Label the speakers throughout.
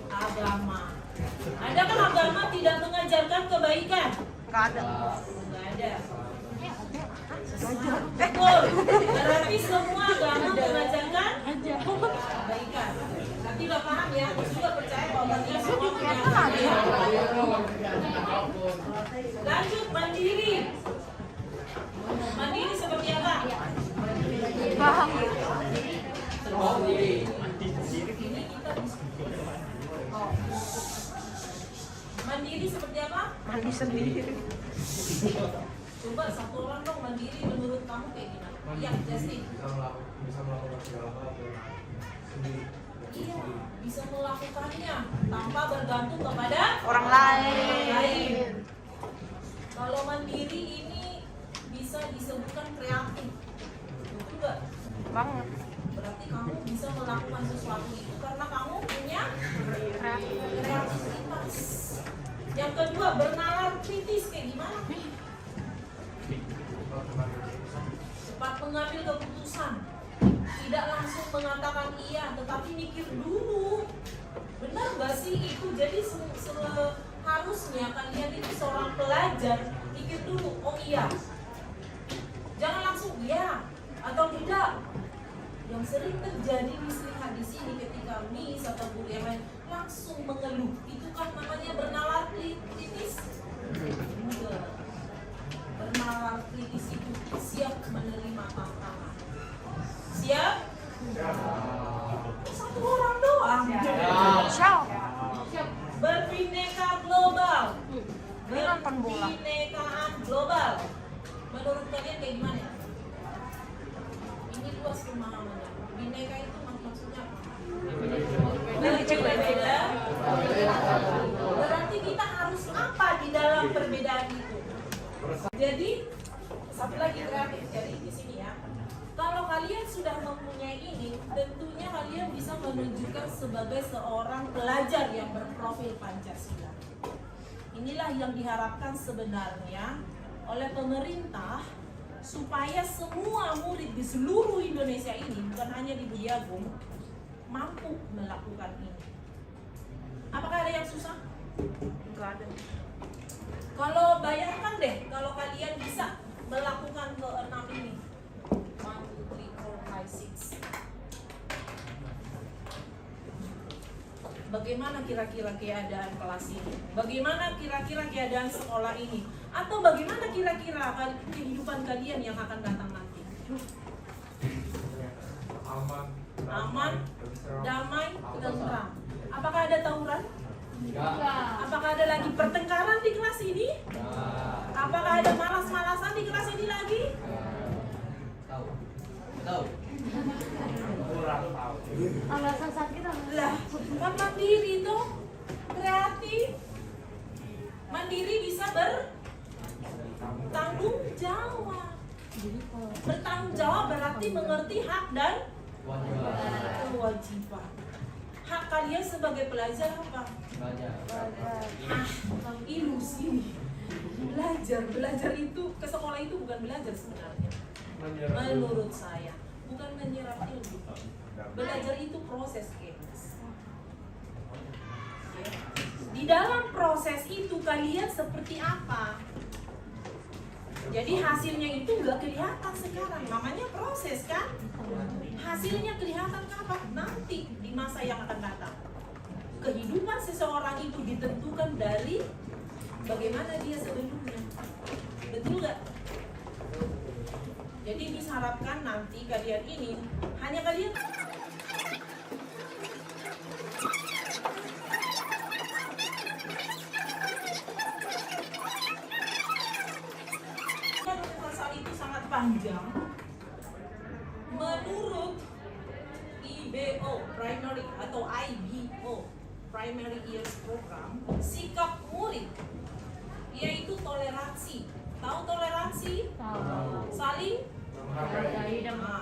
Speaker 1: Agama. Ada kan agama tidak mengajarkan kebaikan?
Speaker 2: Nggak ada.
Speaker 1: Nggak ada. Betul. Berarti semua agama mengajarkan kebaikan. Nanti udah paham ya. Aku juga percaya bahwa dia semua mengajarkan. Lanjut, mandiri. Mandiri seperti apa?
Speaker 2: Paham.
Speaker 1: Mandiri seperti apa?
Speaker 2: Mandi sendiri.
Speaker 1: Coba satu orang dong mandiri menurut kamu kayak gimana? Iya, Justin.
Speaker 3: Bisa melakukan segala hal sendiri.
Speaker 1: Iya, bisa melakukannya tanpa bergantung kepada
Speaker 2: Orang lain.
Speaker 1: Kalau mandiri ini bisa disebutkan kreatif, betul nggak?
Speaker 2: Banget.
Speaker 1: Berarti kamu bisa melakukan sesuatu itu karena kamu punya kreativitas. Yang kedua, bernalar kritis kayak gimana? Cepat mengambil keputusan, tidak langsung mengatakan iya, tetapi mikir dulu. Benar nggak sih itu? Jadi harusnya kalian itu seorang pelajar mikir dulu, oh iya, jangan langsung iya atau tidak. Yang sering terjadi lihat di sini ketika Miss atau guru yang lain langsung mengeluh, itu kan namanya bernalar kritis. Enggak. Bernalar kritis itu siap menerima tantangan. Siap? Satu orang doang.
Speaker 2: Siap.
Speaker 1: Berbineka global.
Speaker 2: Dia nonton bola.
Speaker 1: Berbinekaan global. Menurut kalian kayak gimana ya? Ini luas pemahamannya. Bineka itu maksudnya apa? Berbeda. Berarti kita harus apa di dalam perbedaan itu? Jadi satu lagi kreatif dari di sini ya. Kalau kalian sudah mempunyai ini, tentunya kalian bisa menunjukkan sebagai seorang pelajar yang berprofil Pancasila. Inilah yang diharapkan sebenarnya oleh pemerintah supaya semua murid di seluruh Indonesia ini, bukan hanya di Budi Agung, mampu melakukan ini. Apakah ada yang susah?
Speaker 2: Nggak ada.
Speaker 1: Kalau bayangkan deh, kalau kalian bisa melakukan keenam ini, 1, 2, 3, 4, 5, 6. Bagaimana kira-kira keadaan kelas ini? Bagaimana kira-kira keadaan sekolah ini? Atau bagaimana kira-kira kehidupan kalian yang akan datang nanti? Aman, damai, tentram. Apakah ada tawuran? Apakah ada lagi pertengkaran di kelas ini? Apakah ada malas-malasan di kelas ini lagi?
Speaker 3: Tahu.
Speaker 4: Alasan sakit
Speaker 1: Lah, kan mandiri tuh, kreatif. Mandiri bisa bertanggung jawab. Bertanggung jawab berarti mengerti hak dan kewajiban. Hak kalian sebagai pelajar apa? Ilusi. Belajar itu ke sekolah itu bukan belajar sebenarnya. Menurut saya, bukan menyerap ilmu. Belajar itu proses, guys. Di dalam proses itu kalian seperti apa? Jadi hasilnya itu nggak kelihatan sekarang, namanya proses kan? Hasilnya kelihatan kapan? Nanti di masa yang akan datang. Kehidupan seseorang itu ditentukan dari bagaimana dia sebelumnya. Betul nggak? Jadi diharapkan nanti kalian ini hanya kalian pasal itu sangat panjang. Menurut IBO Primary atau IBO Primary Years Program, sikap murid yaitu toleransi. Tahu toleransi? Saling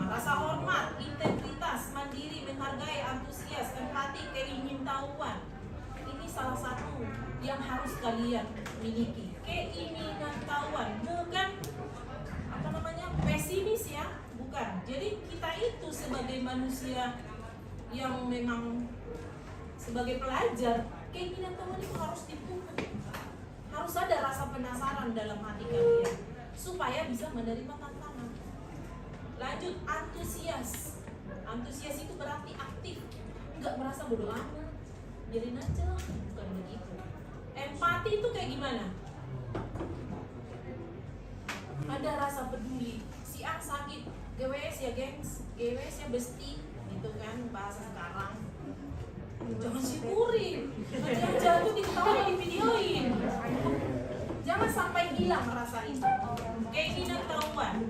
Speaker 1: rasa hormat, integritas, mandiri, menghargai, antusias, empati, keingintahuan. Ini salah satu yang harus kalian miliki. Keingintahuan, bukan pesimis ya, bukan. Jadi kita itu sebagai manusia yang memang sebagai pelajar, keinginan teman itu harus dipenuhi. Harus ada rasa penasaran dalam hati kalian supaya bisa menerima tantangan. Lanjut, antusias. Antusias itu berarti aktif, nggak merasa bodoh amat, biarin aja lah, bukan begitu. Empati itu kayak gimana? Ada rasa peduli. Si A sakit, GWS ya gengs, GWS ya besti, gitu kan bahasa sekarang. Jangan syukurin, nanti yang jatuh diketawain, divideoin. Jangan sampai hilang rasa itu. Keinginan tahuan,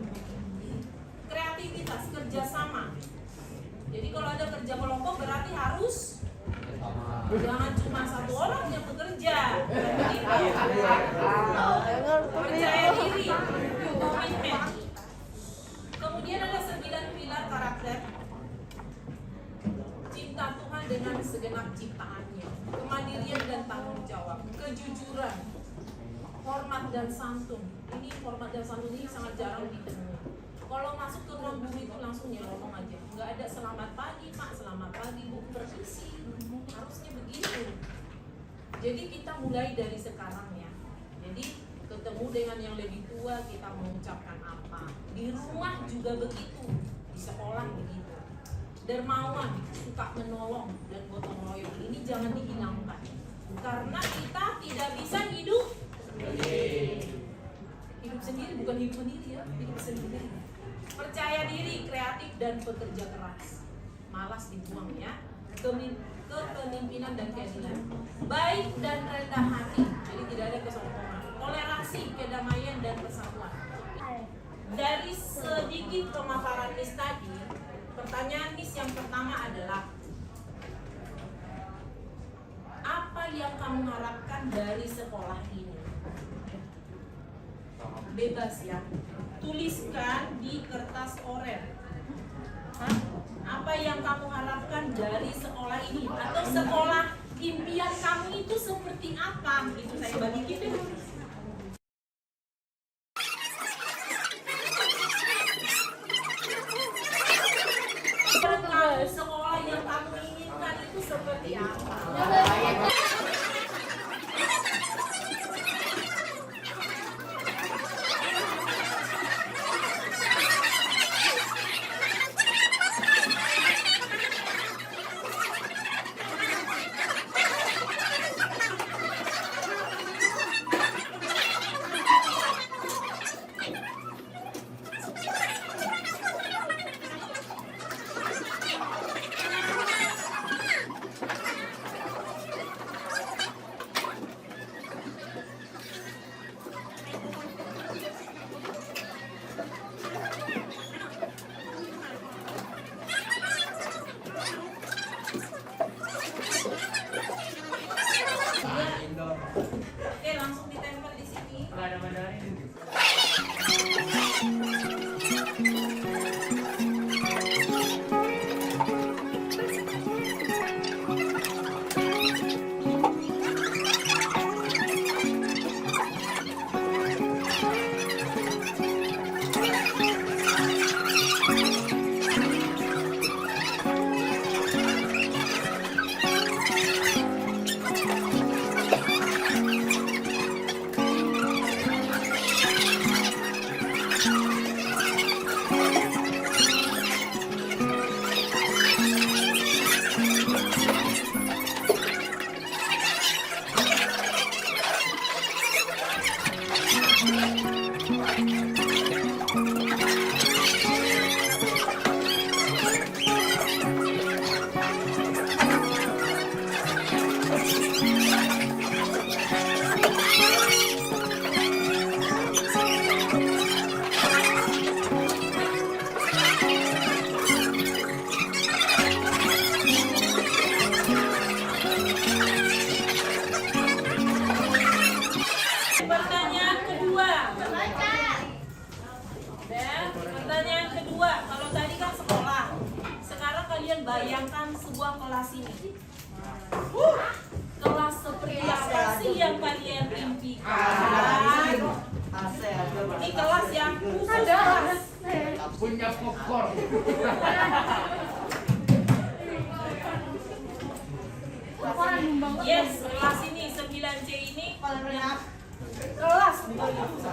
Speaker 1: kreativitas, kerjasama. Jadi kalau ada kerja kelompok berarti harus jangan cuma satu orang yang bekerja. Percaya diri, komitmen. Kemudian ada 9 pilar karakter. Cinta Tuhan dengan segenap ciptaannya, kemandirian dan tanggung jawab, kejujuran, hormat dan santun. Ini hormat dan santun ini sangat jarang ditemui. Kalau masuk ke ruang guru itu langsung nyelonong aja, nggak ada selamat pagi Pak, selamat pagi Bu, permisi. Harusnya begitu. Jadi kita mulai dari sekarang ya. Jadi ketemu dengan yang lebih tua kita mengucapkan apa. Di rumah juga begitu, di sekolah begitu. Dermawan, suka menolong dan gotong royong ini jangan dihilangkan. Karena kita tidak bisa hidup sendiri, bukan hidup sendiri ya, hidup sendiri. Percaya diri, kreatif dan pekerja keras. Malas dibuang ya. Kepemimpinan dan keadilan. Baik dan rendah hati. Jadi tidak ada kesombongan. Toleransi, kedamaian dan persatuan. Dari sedikit pemaparan Miss tadi, pertanyaan Miss yang pertama adalah apa yang kamu harapkan dari sekolah ini? Bebas ya. Tuliskan di kertas oranye. Apa yang kamu harapkan dari sekolah ini? Atau sekolah impian kamu itu seperti apa? Itu saya bagi gitu. Sekolah yang kamu inginkan itu seperti apa? Oke, langsung ditempel di sini. Pertanyaan kedua. Dan pertanyaan kedua, kalau tadi kan sekolah, sekarang kalian bayangkan sebuah kelas ini. Kelas seperti apa sih yang kalian impikan? Ini kelas yang khusus kelas.
Speaker 4: Punya popcorn.
Speaker 1: Yes, kelas ini 9C ini kelas bukan kelas.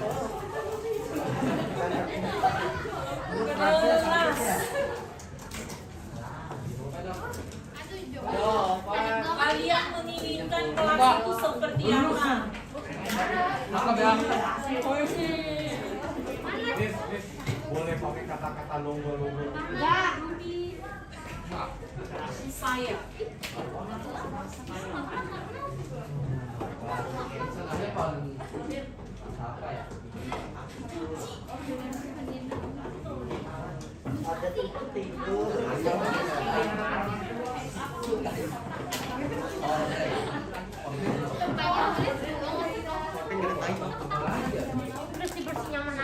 Speaker 1: Kalian menginginkan kelas itu seperti apa?
Speaker 3: Boleh pakai kata-kata logo-logo.
Speaker 1: Saya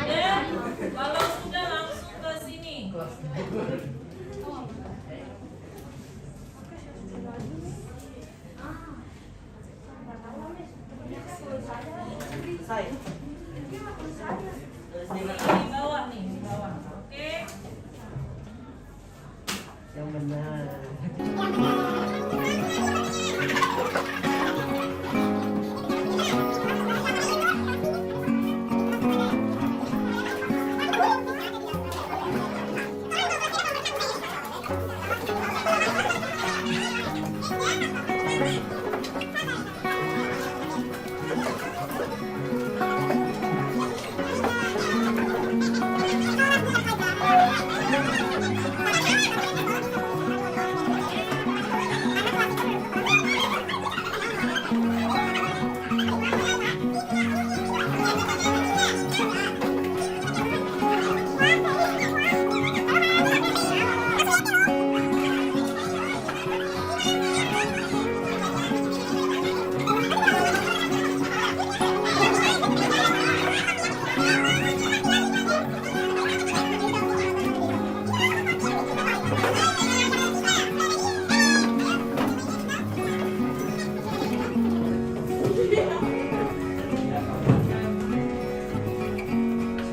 Speaker 1: ya, kalau sudah langsung ke sini. Di bawah nih, di bawah. Oke.
Speaker 4: Yang benar.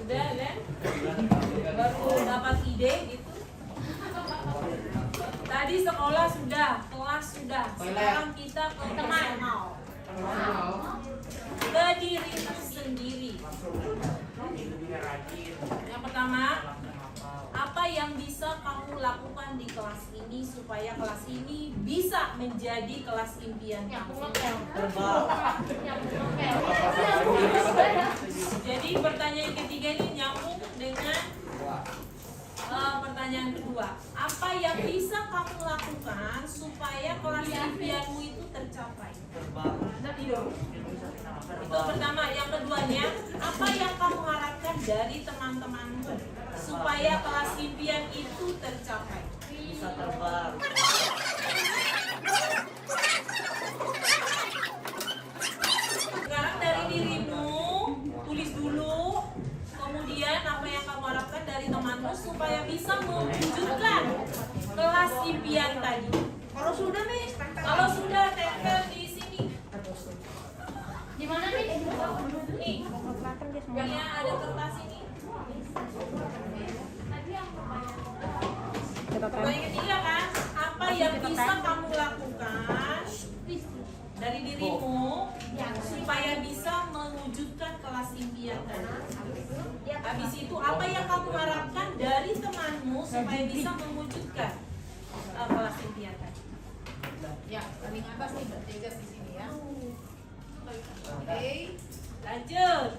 Speaker 4: Sudah kan? Baru dapat ide gitu. Tadi sekolah sudah, kelas sudah. Sekarang kita ke personal. Ke dirimu sendiri. Yang pertama, apa yang bisa kamu lakukan di kelas ini supaya kelas ini bisa menjadi kelas impian kamu? Jadi pertanyaan ketiga ini nyambung dengan pertanyaan kedua. Apa yang bisa kamu lakukan supaya kelas impianmu itu tercapai? Itu pertama. Yang keduanya, apa yang kamu harapkan dari teman-temanmu supaya kelas impian itu tercapai? Bisa terbang.
Speaker 1: Sekarang dari dirimu, tulis dulu. Kemudian apa yang kamu harapkan dari temanmu supaya bisa mewujudkan kelas impian tadi. Kalau sudah tempel di sini.
Speaker 5: Di mana nih?
Speaker 1: Nih, ya ada kertas ini. Pertanyaan ketiga kan, apa yang bisa kamu lakukan dari dirimu supaya bisa mewujudkan kelas impian tadi? Habis itu apa yang kamu harapkan dari temanmu supaya bisa mewujudkan kelas impian tadi?
Speaker 5: Ya, paling atas nih bertiga di sini ya. Oke.
Speaker 1: Lanjut.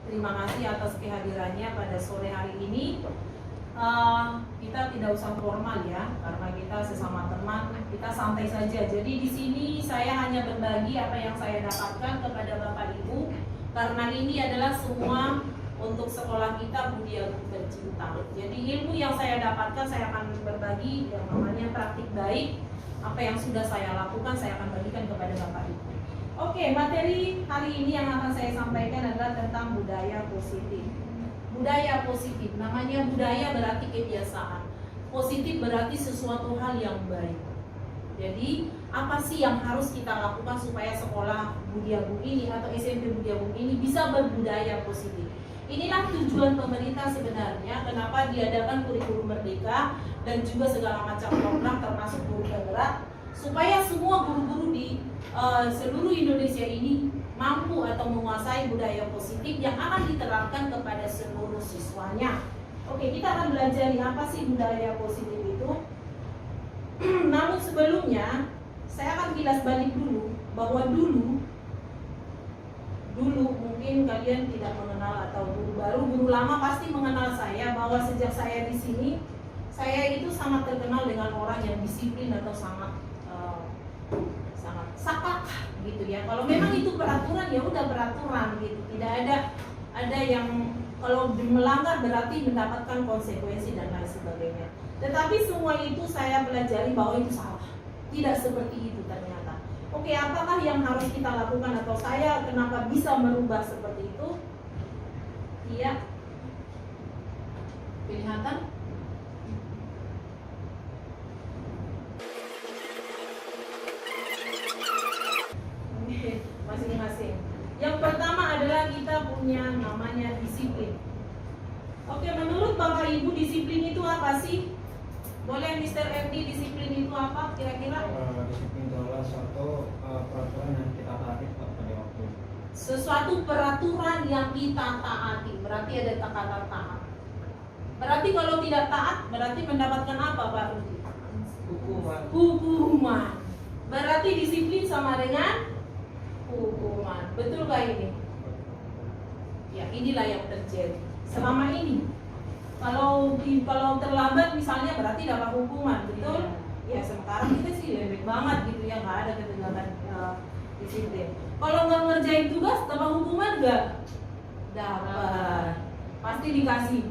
Speaker 1: terima kasih atas kehadirannya pada sore hari ini. Kita tidak usah formal ya, karena kita sesama teman, kita santai saja. Jadi di sini saya hanya berbagi apa yang saya dapatkan kepada Bapak Ibu, karena ini adalah semua untuk sekolah kita Budi Agung Tercinta. Jadi ilmu yang saya dapatkan saya akan berbagi, yang namanya praktik baik. Apa yang sudah saya lakukan saya akan bagikan kepada Bapak Ibu. Oke, materi hari ini yang akan saya sampaikan adalah tentang budaya positif. Budaya positif, namanya budaya berarti kebiasaan. Positif berarti sesuatu hal yang baik. Jadi, apa sih yang harus kita lakukan supaya sekolah Budi Agung ini atau SMP Budi Agung ini bisa berbudaya positif? Inilah tujuan pemerintah sebenarnya, kenapa diadakan kurikulum merdeka dan juga segala macam program termasuk guru penggerak, supaya semua guru-guru di seluruh Indonesia ini mampu atau menguasai budaya positif yang akan diterapkan kepada seluruh siswanya. Oke, kita akan belajar apa sih budaya positif itu. Namun sebelumnya, saya akan kilas balik dulu bahwa dulu mungkin kalian tidak mengenal atau guru baru, guru lama pasti mengenal saya bahwa sejak saya di sini, saya itu sangat terkenal dengan orang yang disiplin atau sangat sakak gitu ya. Kalau memang itu peraturan ya udah peraturan gitu. Tidak ada yang kalau melanggar berarti mendapatkan konsekuensi dan lain sebagainya. Tetapi semua itu saya pelajari bahwa itu salah. Tidak seperti itu ternyata. Oke, apakah yang harus kita lakukan atau saya kenapa bisa merubah seperti itu? Iya. Kelihatan? Masing-masing. Yang pertama adalah kita punya namanya disiplin. Oke, menurut Bapak Ibu disiplin itu apa sih? Boleh Mr. FD, disiplin itu apa kira-kira?
Speaker 3: Disiplin adalah suatu peraturan yang kita taati pada waktu.
Speaker 1: Sesuatu peraturan yang kita taati, berarti ada kata taat. Berarti kalau tidak taat, berarti mendapatkan apa Pak Rudi? Hukuman. Berarti disiplin sama dengan hukuman. Betul gak ini? Ya, inilah yang terjadi selama ini. Kalau terlambat misalnya berarti dapat hukuman, betul? Ya, sekarang kita sih lembek banget gitu ya, nggak ada ketegasan disiplin. Kalau nggak ngerjain tugas dapat hukuman nggak? Dapat. Pasti dikasih.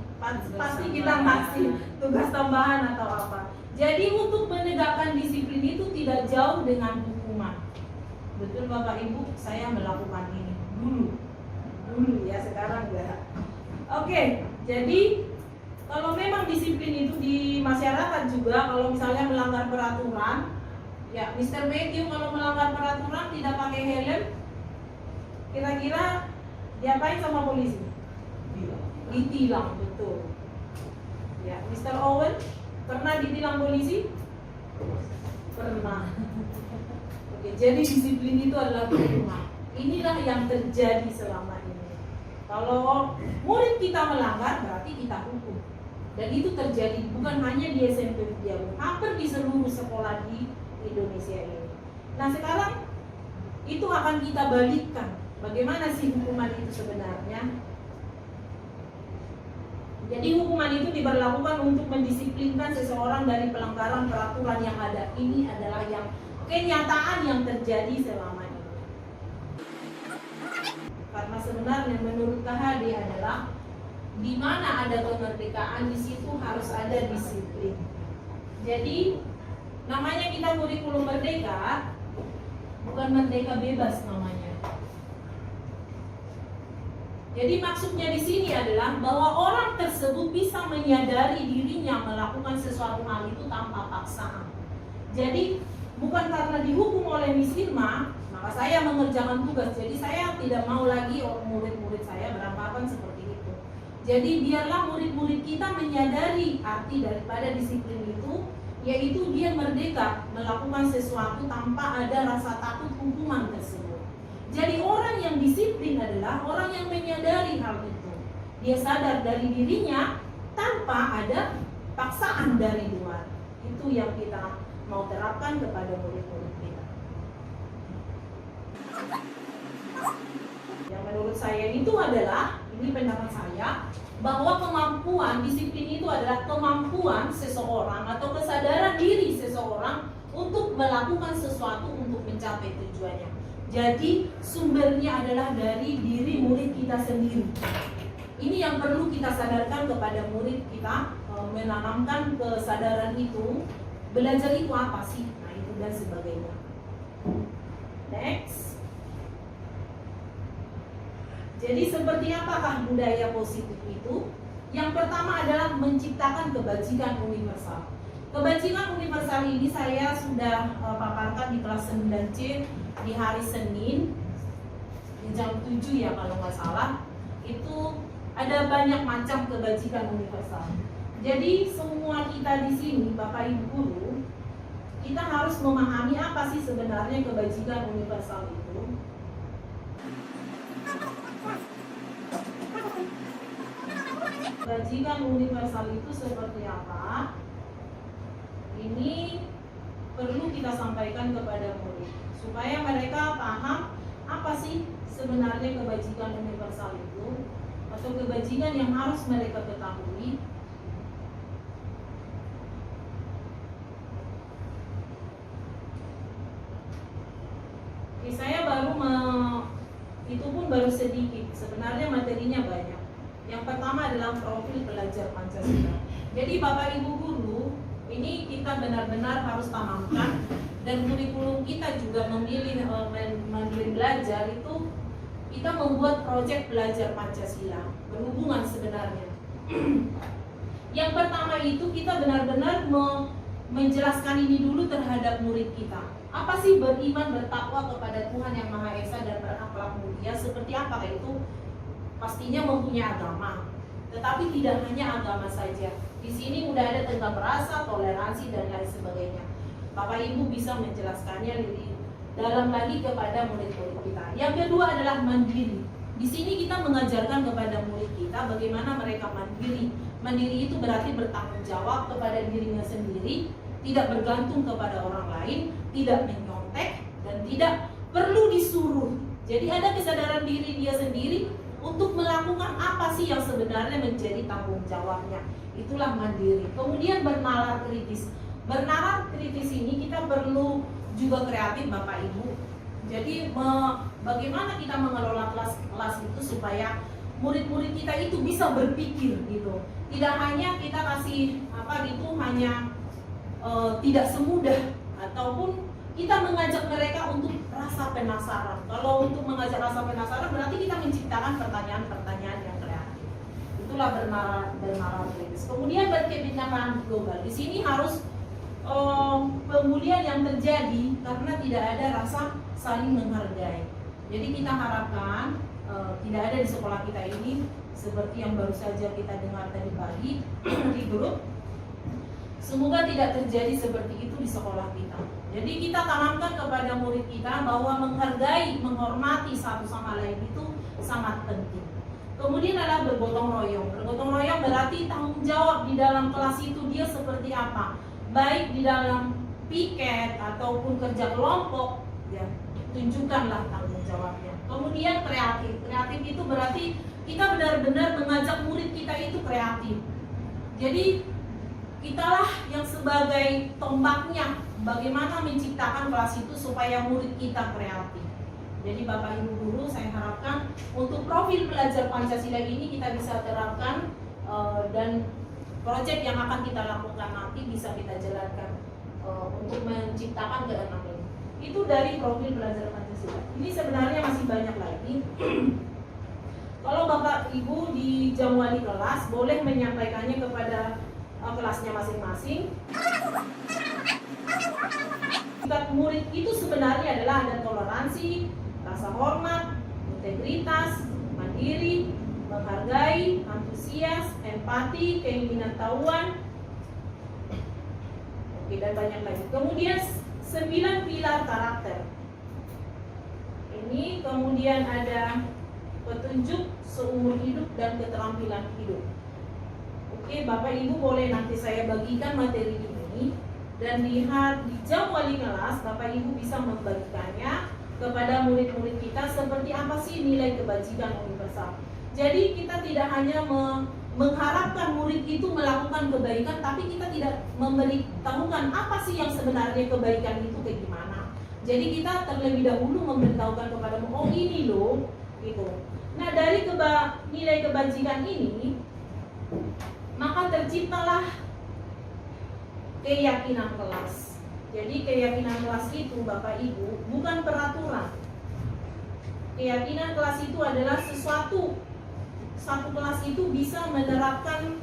Speaker 1: Pasti kita ngasih tugas tambahan atau apa. Jadi untuk menegakkan disiplin itu tidak jauh dengan hukuman. Betul Bapak Ibu, saya melakukan ini dulu ya, sekarang enggak. Oke, jadi kalau memang disiplin itu di masyarakat juga, kalau misalnya melanggar peraturan, ya Mr. Matthew kalau melanggar peraturan tidak pakai helm, kira-kira diapain sama polisi? Ditilang, betul. Ya, Mr. Owen pernah ditilang polisi? Pernah. Oke, jadi disiplin itu adalah hukuman. Inilah yang terjadi selama ini. Kalau murid kita melanggar, berarti kita hukum. Dan itu terjadi bukan hanya di SMP Budi Agung, hampir di seluruh sekolah di Indonesia ini. Nah sekarang itu akan kita balikkan. Bagaimana sih hukuman itu sebenarnya? Jadi hukuman itu diberlakukan untuk mendisiplinkan seseorang dari pelanggaran peraturan yang ada. Ini adalah yang kenyataan yang terjadi selama ini. Karena sebenarnya menurut KHD adalah di mana ada kemerdekaan, di situ harus ada disiplin. Jadi namanya kita kurikulum merdeka, bukan merdeka bebas namanya. Jadi maksudnya di sini adalah bahwa orang tersebut bisa menyadari dirinya melakukan sesuatu hal itu tanpa paksaan. Jadi bukan karena dihukum oleh Miss Irma, maka saya mengerjakan tugas. Jadi saya tidak mau lagi murid-murid saya beranggapan seperti itu. Jadi biarlah murid-murid kita menyadari arti daripada disiplin itu, yaitu dia merdeka melakukan sesuatu tanpa ada rasa takut hukuman tersebut. Jadi orang yang disiplin adalah orang yang menyadari hal itu. Dia sadar dari dirinya tanpa ada paksaan dari luar. Itu yang kita mau terapkan kepada murid-murid kita. Yang menurut saya itu adalah ini pendapat saya, bahwa kemampuan disiplin itu adalah kemampuan seseorang atau kesadaran diri seseorang untuk melakukan sesuatu untuk mencapai tujuannya. Jadi sumbernya adalah dari diri murid kita sendiri. Ini yang perlu kita sadarkan kepada murid kita, menanamkan kesadaran itu. Belajar itu apa sih? Nah itu dan sebagainya. Next. Jadi seperti apakah budaya positif itu? Yang pertama adalah menciptakan kebajikan universal. Kebajikan universal ini saya sudah paparkan di kelas 9C di hari Senin di jam 7 ya kalau nggak salah. Itu ada banyak macam kebajikan universal. Jadi semua kita di sini, Bapak Ibu guru, kita harus memahami apa sih sebenarnya kebajikan universal itu. Kebajikan universal itu seperti apa? Ini perlu kita sampaikan kepada murid supaya mereka paham apa sih sebenarnya kebajikan universal itu, atau kebajikan yang harus mereka ketahui. Oke, saya itu pun baru sedikit, sebenarnya materinya banyak. Yang pertama adalah profil pelajar Pancasila. Jadi Bapak Ibu guru, ini kita benar-benar harus tanamkan, dan kurikulum kita juga memilih belajar itu kita membuat proyek belajar Pancasila berhubungan sebenarnya. Yang pertama itu kita benar-benar menjelaskan ini dulu terhadap murid kita. Apa sih beriman bertakwa kepada Tuhan Yang Maha Esa dan berakhlak mulia? Seperti apa itu? Pastinya mempunyai agama, tetapi tidak hanya agama saja. Di sini udah ada tentang rasa, toleransi dan lain sebagainya. Bapak Ibu bisa menjelaskannya lebih dalam lagi kepada murid-murid kita. Yang kedua adalah mandiri. Di sini kita mengajarkan kepada murid kita bagaimana mereka mandiri. Mandiri itu berarti bertanggung jawab kepada dirinya sendiri, tidak bergantung kepada orang lain, tidak menyontek, dan tidak perlu disuruh. Jadi ada kesadaran diri dia sendiri untuk melakukan apa sih yang sebenarnya menjadi tanggung jawabnya. Itulah mandiri. Kemudian bernalar kritis. Bernalar kritis ini kita perlu juga kreatif Bapak Ibu. Jadi bagaimana kita mengelola kelas itu supaya murid-murid kita itu bisa berpikir gitu. Tidak hanya kita kasih apa gitu hanya tidak semudah, ataupun kita mengajak mereka untuk rasa penasaran. Kalau untuk mengajak rasa penasaran berarti kita menciptakan pertanyaan-pertanyaan yang kreatif. Itulah bernalar kritis. Kemudian berkebinekaan global. Di sini harus pemulihan yang terjadi karena tidak ada rasa saling menghargai. Jadi kita harapkan tidak ada di sekolah kita ini seperti yang baru saja kita dengar tadi pagi di grup. Semoga tidak terjadi seperti itu di sekolah kita. Jadi kita tanamkan kepada murid kita bahwa menghargai, menghormati satu sama lain itu sangat penting. Kemudian adalah bergotong royong. Bergotong royong berarti tanggung jawab di dalam kelas itu dia seperti apa, baik di dalam piket ataupun kerja kelompok, ya tunjukkanlah tanggung jawabnya. Kemudian kreatif. Kreatif itu berarti kita benar-benar mengajak murid kita itu kreatif. Jadi kitalah yang sebagai tombaknya bagaimana menciptakan kelas itu supaya murid kita kreatif. Jadi Bapak Ibu guru, saya harapkan untuk profil pelajar Pancasila ini kita bisa terapkan dan proyek yang akan kita lakukan nanti bisa kita jalankan untuk menciptakan keenam ini. Itu dari profil pelajar Pancasila. Ini sebenarnya masih banyak lagi. Kalau Bapak Ibu di jam wali kelas boleh menyampaikannya kepada kelasnya masing-masing. Tingkat murid itu sebenarnya adalah ada toleransi, rasa hormat, integritas, mandiri, menghargai, antusias, empati, keinginan tahuan, oke, dan banyak lagi. Kemudian 9 pilar karakter. Ini kemudian ada petunjuk seumur hidup dan keterampilan hidup. Oke, Bapak Ibu boleh nanti saya bagikan materi ini, dan lihat di jam wali kelas Bapak Ibu bisa membagikannya kepada murid-murid kita seperti apa sih nilai kebajikan universal. Jadi kita tidak hanya mengharapkan murid itu melakukan kebaikan, tapi kita tidak memberitahukan apa sih yang sebenarnya kebaikan itu kayak gimana. Jadi kita terlebih dahulu memberitahukan kepada oh ini loh, gitu. Nah dari nilai kebajikan ini, maka terciptalah keyakinan kelas. Jadi keyakinan kelas itu Bapak Ibu bukan peraturan. Keyakinan kelas itu adalah satu kelas itu bisa menerapkan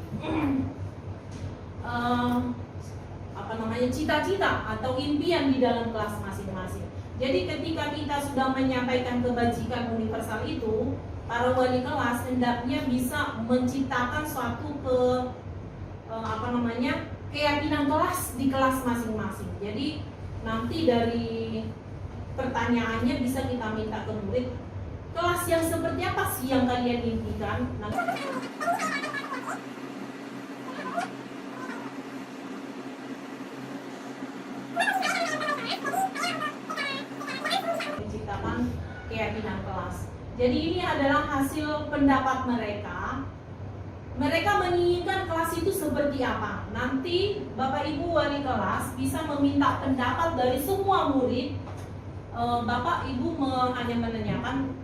Speaker 1: cita-cita atau impian di dalam kelas masing-masing. Jadi ketika kita sudah menyampaikan kebajikan universal itu, para wali kelas hendaknya bisa menciptakan suatu keyakinan kelas di kelas masing-masing. Jadi nanti dari pertanyaannya bisa kita minta ke murid, kelas yang seperti apa sih yang kalian impikan? Menciptakan keyakinan kelas. Jadi ini adalah hasil pendapat mereka. Mereka menginginkan kelas itu seperti apa. Nanti Bapak Ibu wali kelas bisa meminta pendapat dari semua murid. Bapak Ibu hanya menanyakan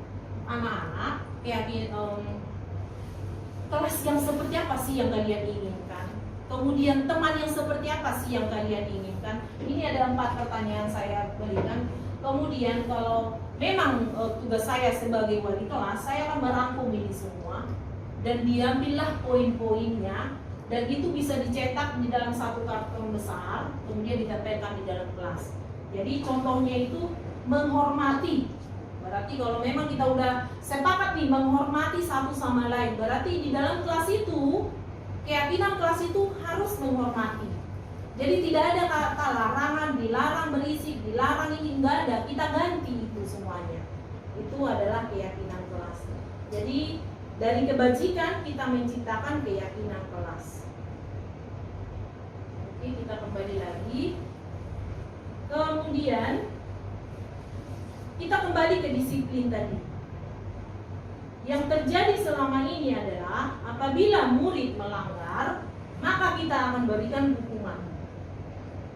Speaker 1: anak-anak kelas yang seperti apa sih yang kalian inginkan. Kemudian teman yang seperti apa sih yang kalian inginkan. Ini ada 4 pertanyaan saya berikan. Kemudian kalau memang tugas saya sebagai wali kelas, saya akan merangkum ini semua dan diambillah poin-poinnya, dan itu bisa dicetak di dalam satu karton besar, kemudian ditempelkan di dalam kelas. Jadi contohnya itu menghormati. Berarti kalau memang kita udah sepakat nih menghormati satu sama lain, berarti di dalam kelas itu keyakinan kelas itu harus menghormati. Jadi tidak ada kata larangan, dilarang berisik, dilarang ini, enggak ada. Kita ganti itu semuanya. Itu adalah keyakinan kelas. Jadi dari kebajikan kita menciptakan keyakinan kelas. Oke, kita kembali lagi. Kemudian kita kembali ke disiplin tadi. Yang terjadi selama ini adalah apabila murid melanggar, maka kita akan berikan hukuman.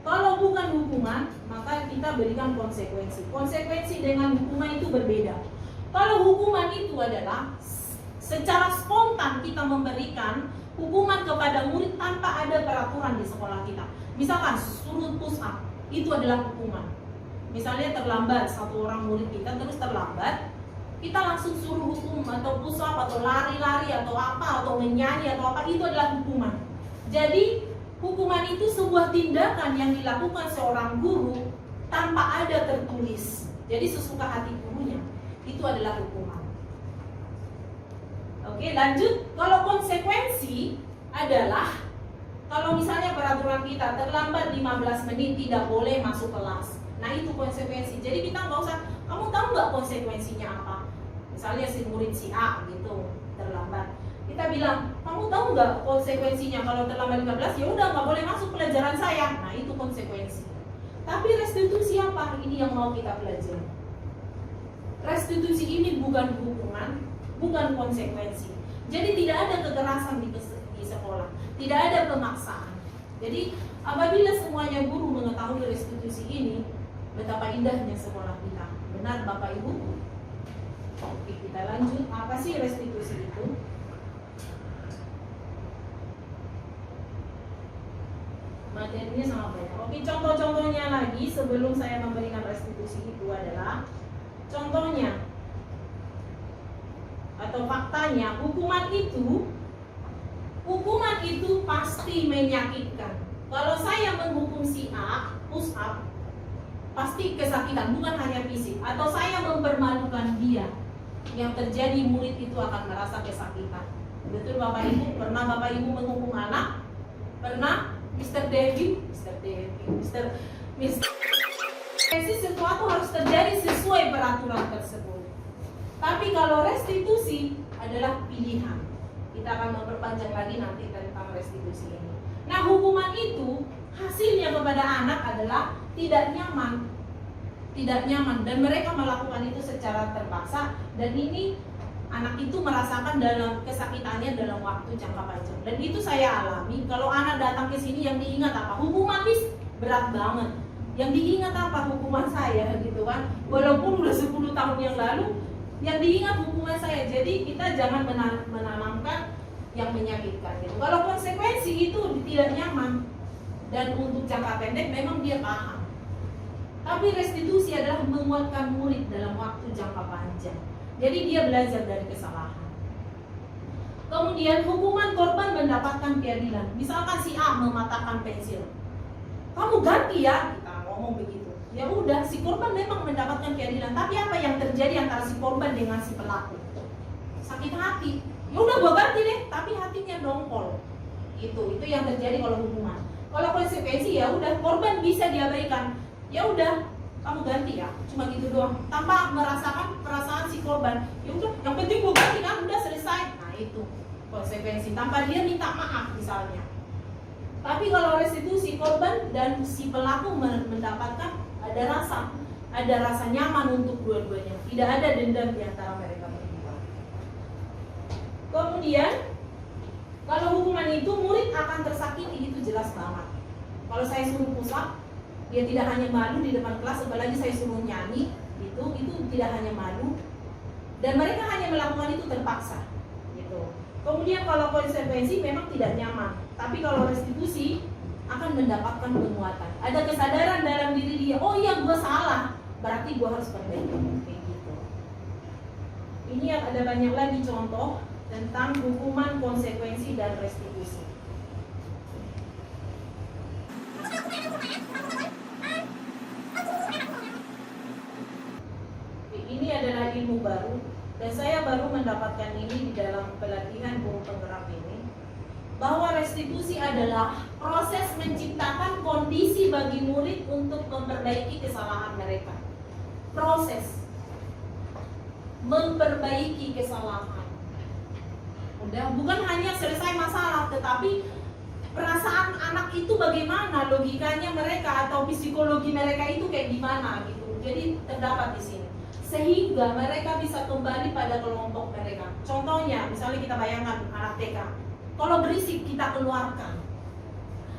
Speaker 1: Kalau bukan hukuman, maka kita berikan konsekuensi. Konsekuensi dengan hukuman itu berbeda. Kalau hukuman itu adalah secara spontan kita memberikan hukuman kepada murid tanpa ada peraturan di sekolah kita. Misalkan suruh push up, itu adalah hukuman. Misalnya terlambat satu orang murid kita terus terlambat, kita langsung suruh hukum atau push up atau lari-lari atau apa atau menyanyi atau apa, itu adalah hukuman. Jadi hukuman itu sebuah tindakan yang dilakukan seorang guru tanpa ada tertulis. Jadi sesuka hati gurunya, itu adalah hukuman. Oke, lanjut. Kalau konsekuensi adalah kalau misalnya peraturan kita terlambat 15 menit tidak boleh masuk kelas. Nah itu konsekuensi. Jadi kita nggak usah, kamu tahu nggak konsekuensinya apa? Misalnya si murid si A gitu terlambat. Kita bilang, kamu tahu nggak konsekuensinya kalau terlambat 15? Ya udah nggak boleh masuk pelajaran saya. Nah itu konsekuensi. Tapi restitusi apa? Ini yang mau kita pelajari. Restitusi ini bukan hukuman, bukan konsekuensi. Jadi tidak ada kekerasan di sekolah, tidak ada pemaksaan. Jadi apabila semuanya guru mengetahui restitusi ini, betapa indahnya sekolah kita. Benar Bapak Ibu? Oke, kita lanjut. Apa sih restitusi itu? Materinya sangat banyak. Oke, contoh-contohnya lagi sebelum saya memberikan restitusi itu adalah contohnya atau faktanya, hukuman itu pasti menyakitkan. Kalau saya menghukum si A push up, pasti kesakitan, bukan hanya fisik. Atau saya mempermalukan dia, yang terjadi murid itu akan merasa kesakitan. Betul Bapak Ibu? Pernah Bapak Ibu menghukum anak? Pernah? Mr. Sesuatu harus terjadi sesuai peraturan tersebut. Tapi kalau restitusi adalah pilihan. Kita akan memperpanjang lagi nanti tentang restitusi ini. Nah, hukuman itu hasilnya kepada anak adalah tidak nyaman, dan mereka melakukan itu secara terpaksa. Dan ini anak itu merasakan dalam kesakitannya dalam waktu jangka panjang. Dan itu saya alami. Kalau anak datang ke sini yang diingat apa? Hukuman Miss berat banget. Yang diingat apa? Hukuman saya gitu kan. Walaupun udah 10 tahun yang lalu, yang diingat hukuman saya. Jadi kita jangan menanamkan yang menyakitkan gitu. Kalau konsekuensi itu tidak nyaman dan untuk jangka pendek memang dia paham. Tapi restitusi adalah menguatkan murid dalam waktu jangka panjang. Jadi dia belajar dari kesalahan. Kemudian hukuman korban mendapatkan keadilan. Misalkan si A mematahkan pensil, kamu ganti ya, kita ngomong begitu. Ya udah, si korban memang mendapatkan keadilan. Tapi apa yang terjadi antara si korban dengan si pelaku? Sakit hati. Ya udah gua ganti deh, tapi hatinya dongkol. Itu yang terjadi kalau hukuman. Kalau konsekuensi ya udah, korban bisa diabaikan. Ya udah, kamu ganti ya, cuma gitu doang, tanpa merasakan perasaan si korban. Ya udah, yang penting gue ganti kan, udah selesai. Nah itu konsekuensi, tanpa dia minta maaf misalnya. Tapi kalau restitusi, korban dan si pelaku mendapatkan ada rasa nyaman untuk dua-duanya. Tidak ada dendam di antara mereka berdua. Kemudian kalau hukuman itu murid akan tersakiti, itu jelas banget. Kalau saya suruh pusat, dia tidak hanya malu di depan kelas, apalagi saya suruh nyanyi, itu tidak hanya malu, dan mereka hanya melakukan itu terpaksa, gitu. Kemudian kalau konsekuensi memang tidak nyaman, tapi kalau restitusi akan mendapatkan penguatan. Ada kesadaran dalam diri dia, oh iya gue salah, berarti gue harus perbaiki, kayak gitu. Ini ada banyak lagi contoh tentang hukuman, konsekuensi, dan restitusi. Ini adalah ilmu baru dan saya baru mendapatkan ini di dalam pelatihan guru penggerak ini, bahwa restitusi adalah proses menciptakan kondisi bagi murid untuk memperbaiki kesalahan mereka. Proses memperbaiki kesalahan. Udah, bukan hanya selesai masalah, tetapi perasaan anak itu bagaimana, logikanya mereka atau psikologi mereka itu kayak gimana gitu. Jadi terdapat di sini, sehingga mereka bisa kembali pada kelompok mereka. Contohnya, misalnya kita bayangkan anak TK, kalau berisik kita keluarkan,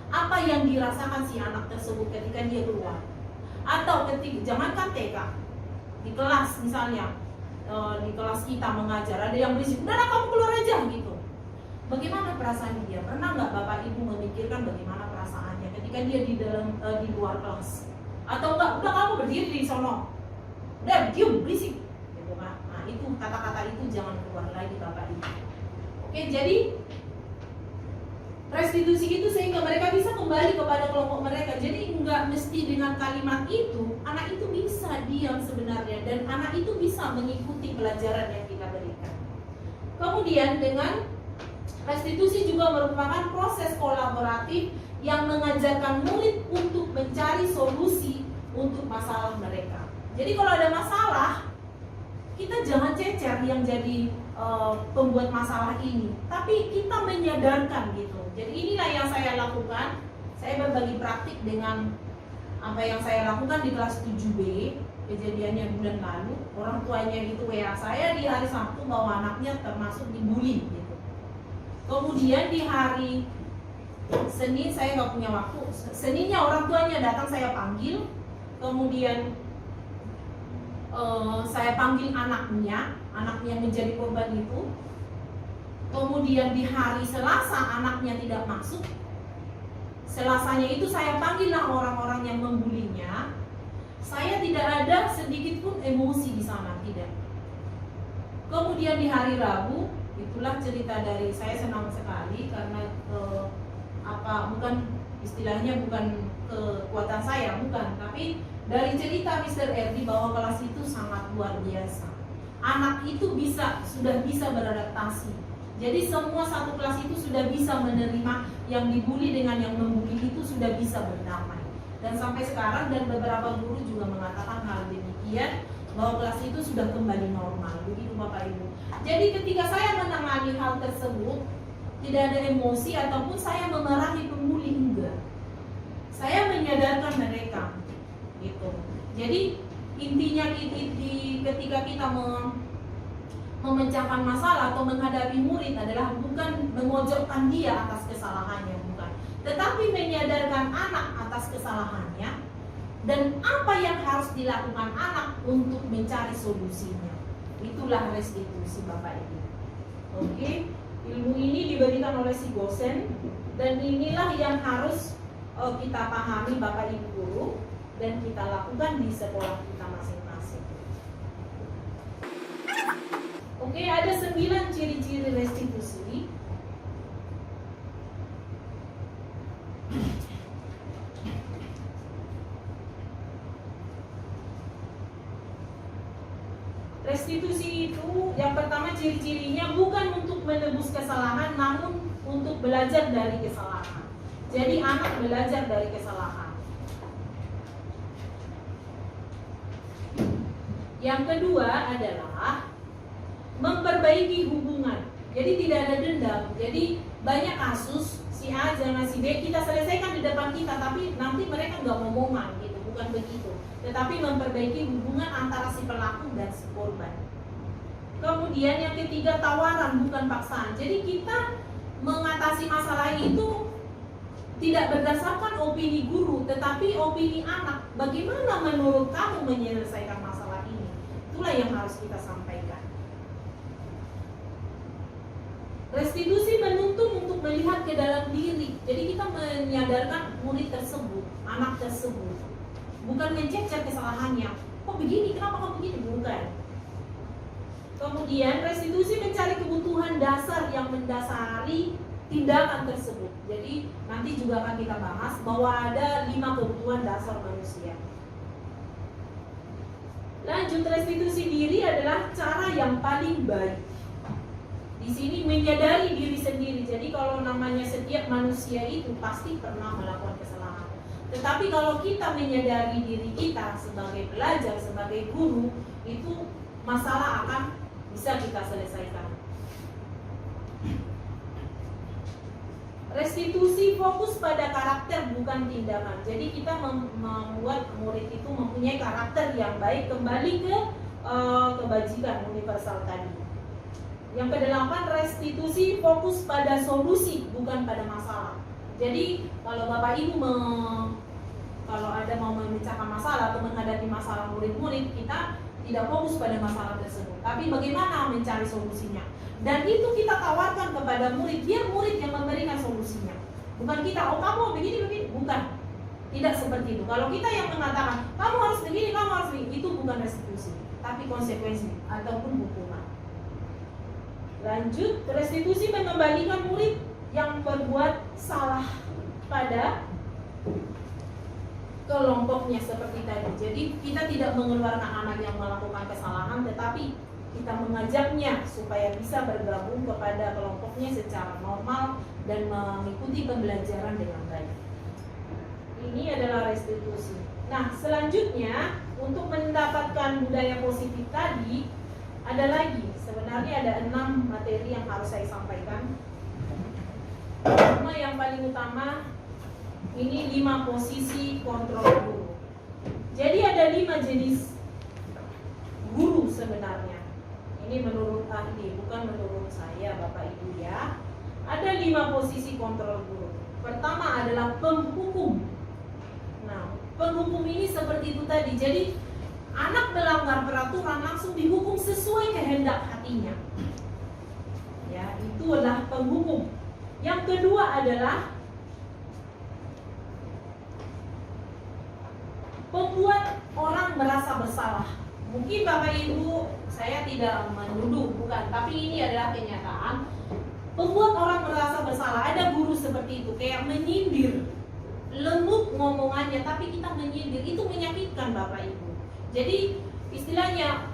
Speaker 1: apa yang dirasakan si anak tersebut ketika dia keluar? Atau ketika, jangankan TK, di kelas misalnya, di kelas kita mengajar, ada yang berisik, udah kamu keluar aja gitu. Bagaimana perasaan dia? Pernah nggak Bapak Ibu memikirkan bagaimana perasaannya ketika dia di luar kelas? Atau enggak, udah kamu berdiri di sono, udah diam berisik gitu kan. Nah itu kata-kata itu jangan keluar lagi Bapak Ibu. Oke, jadi restitusi itu sehingga mereka bisa kembali kepada kelompok mereka. Jadi nggak mesti dengan kalimat itu anak itu bisa diam sebenarnya, dan anak itu bisa mengikuti pelajaran yang kita berikan. Kemudian dengan restitusi juga merupakan proses kolaboratif yang mengajarkan murid untuk mencari solusi untuk masalah mereka. Jadi kalau ada masalah, kita jangan cecer yang jadi pembuat masalah ini, tapi kita menyadarkan gitu. Jadi inilah yang saya lakukan. Saya berbagi praktik dengan apa yang saya lakukan di kelas 7B. Kejadiannya bulan lalu, orang tuanya itu WA saya di hari Sabtu bahwa anaknya termasuk dibully gitu. Kemudian di hari Senin saya nggak punya waktu. Seninnya orang tuanya datang, saya panggil. Kemudian saya panggil anaknya menjadi korban itu. Kemudian di hari Selasa anaknya tidak masuk. Selasanya itu saya panggillah orang-orang yang membulinya. Saya tidak ada sedikit pun emosi di sana, tidak. Kemudian di hari Rabu, itulah cerita dari saya, senang sekali karena bukan istilahnya bukan kekuatan saya, bukan, tapi dari cerita Mr. Erdi bahwa kelas itu sangat luar biasa. Anak itu sudah bisa beradaptasi. Jadi semua satu kelas itu sudah bisa menerima yang dibully dengan yang membuli itu sudah bisa berdamai. Dan sampai sekarang, dan beberapa guru juga mengatakan hal demikian, bahwa kelas itu sudah kembali normal. Begitu Bapak Ibu. Jadi ketika saya menangani hal tersebut, tidak ada emosi ataupun saya memarahi pembuli, enggak. Saya menyadarkan mereka, gitu. Jadi intinya ketika kita memecahkan masalah atau menghadapi murid adalah bukan memojokkan dia atas kesalahannya, bukan, tetapi menyadarkan anak atas kesalahannya dan apa yang harus dilakukan anak untuk mencari solusinya. Itulah restitusi Bapak Ibu. Oke, ilmu ini diberikan oleh si dosen dan inilah yang harus kita pahami Bapak Ibu guru dan kita lakukan di sekolah kita masing-masing. Oke, ada 9 ciri-ciri restitusi. Restitusi itu yang pertama ciri-cirinya bukan untuk menebus kesalahan, namun untuk belajar dari kesalahan. Jadi anak belajar dari kesalahan. Yang kedua adalah memperbaiki hubungan. Jadi tidak ada dendam. Jadi banyak kasus si A jangan si B kita selesaikan di depan kita, tapi nanti mereka nggak ngomongan gitu, bukan begitu. Tetapi memperbaiki hubungan antara si pelaku dan si korban. Kemudian yang ketiga tawaran bukan paksaan. Jadi kita mengatasi masalah itu tidak berdasarkan opini guru, tetapi opini anak. Bagaimana menurut kamu menyelesaikan masalah ini? Itulah yang harus kita sampaikan. Restitusi menuntun untuk melihat ke dalam diri. Jadi kita menyadarkan murid tersebut, anak tersebut, bukan mencecer kesalahannya. Kok begini? Kenapa kok begini? Bukan. Kemudian restitusi mencari kebutuhan dasar yang mendasari tindakan tersebut. Jadi nanti juga akan kita bahas bahwa ada 5 kebutuhan dasar manusia. Lanjut, restitusi diri adalah cara yang paling baik. Di sini menyadari diri sendiri. Jadi kalau namanya setiap manusia itu pasti pernah melakukan kesalahan. Tetapi kalau kita menyadari diri kita sebagai pelajar, sebagai guru, itu masalah akan bisa kita selesaikan. Restitusi fokus pada karakter bukan tindakan. Jadi kita membuat murid itu mempunyai karakter yang baik, kembali ke kebajikan universal tadi. Yang kedelapan, restitusi fokus pada solusi bukan pada masalah. Jadi kalau Bapak Ibu kalau ada mau memecahkan masalah atau menghadapi masalah murid-murid, kita tidak fokus pada masalah tersebut, tapi bagaimana mencari solusinya. Dan itu kita tawarkan kepada murid, biar murid yang memberikan solusinya. Bukan kita, oh kamu begini, bukan. Tidak seperti itu. Kalau kita yang mengatakan, kamu harus begini, kamu harus begini, itu bukan restitusi, tapi konsekuensi ataupun hukuman. Lanjut, restitusi mengembalikan murid yang berbuat salah pada kelompoknya seperti tadi. Jadi kita tidak mengeluarkan anak yang melakukan kesalahan, tetapi kita mengajaknya supaya bisa bergabung kepada kelompoknya secara normal dan mengikuti pembelajaran dengan baik. Ini adalah restitusi. Nah, selanjutnya untuk mendapatkan budaya positif tadi ada lagi. Sebenarnya ada 6 materi yang harus saya sampaikan. Cuma yang paling utama ini 5 posisi kontrol guru. Jadi ada 5 jenis guru sebenarnya. Ini menurut ahli, bukan menurut saya Bapak Ibu ya. Ada 5 posisi kontrol guru. Pertama adalah penghukum. Nah, penghukum ini seperti itu tadi. Jadi anak melanggar peraturan langsung dihukum sesuai kehendak hatinya. Ya, itu adalah penghukum. Yang kedua adalah membuat orang merasa bersalah. Mungkin Bapak Ibu, saya tidak menuduh, bukan, tapi ini adalah kenyataan. Membuat orang merasa bersalah. Ada guru seperti itu, kayak menyindir, lembut ngomongannya, tapi kita menyindir, itu menyakitkan Bapak Ibu. Jadi istilahnya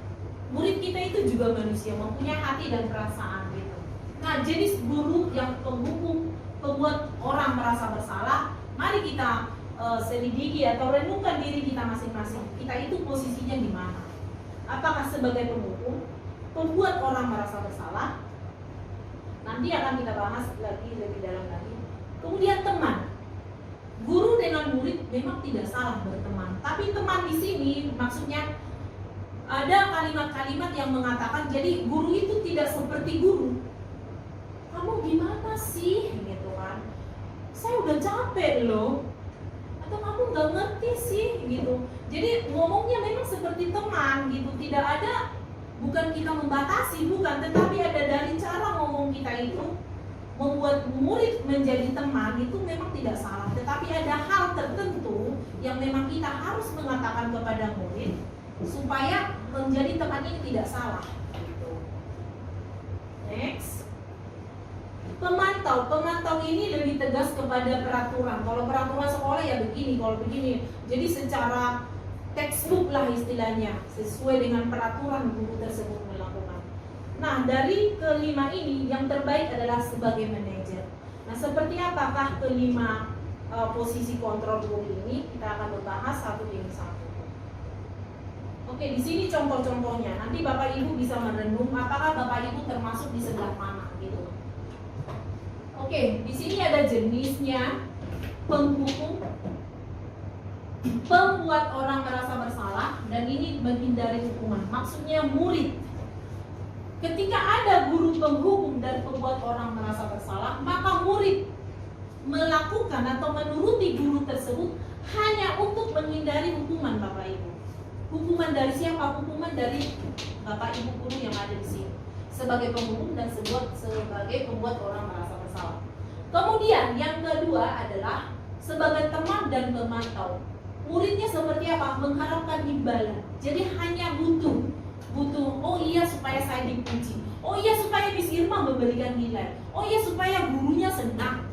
Speaker 1: murid kita itu juga manusia, mempunyai hati dan perasaan gitu. Nah, jenis guru yang penghukum, membuat orang merasa bersalah, mari kita selidiki atau renungkan diri kita masing-masing. Kita itu posisinya di mana? Apakah sebagai penghukum, membuat orang merasa bersalah? Nanti akan kita bahas lagi lebih dalam lagi. Kemudian teman. Guru dengan murid memang tidak salah berteman, tapi teman di sini maksudnya ada kalimat-kalimat yang mengatakan jadi guru itu tidak seperti guru. Kamu gimana sih gitu kan? Saya udah capek loh. Atau kamu nggak ngerti sih gitu. Jadi ngomongnya memang seperti teman gitu. Tidak ada, bukan kita membatasi, bukan, tetapi ada dari cara ngomong kita itu membuat murid menjadi teman itu memang tidak salah, tetapi ada hal tertentu yang memang kita harus mengatakan kepada murid supaya menjadi teman ini tidak salah. Next, pemantau ini lebih tegas kepada peraturan. Kalau peraturan sekolah ya begini, kalau begini, jadi secara textbook lah istilahnya, sesuai dengan peraturan guru tersebut melakukan. Nah, dari kelima ini yang terbaik adalah sebagai manajer. Nah, seperti apakah kelima posisi kontrol guru ini? Kita akan membahas satu demi satu. Oke, di sini contoh-contohnya. Nanti Bapak Ibu bisa merenung apakah Bapak Ibu termasuk di sebelah mana gitu. Oke, di sini ada jenisnya: penghukum, pembuat orang merasa bersalah, dan ini menghindari hukuman. Maksudnya murid. Ketika ada guru penghukum dan pembuat orang merasa bersalah, maka murid melakukan atau menuruti guru tersebut hanya untuk menghindari hukuman Bapak Ibu. Hukuman dari siapa? Hukuman dari Bapak Ibu guru yang ada di sini sebagai penghukum dan sebagai pembuat orang merasa bersalah. Kemudian yang kedua adalah sebagai teman dan pemantau. Muridnya seperti apa? Mengharapkan imbalan. Jadi hanya butuh, oh iya supaya saya dipuji, oh iya supaya Miss Irma memberikan nilai, oh iya supaya gurunya senang.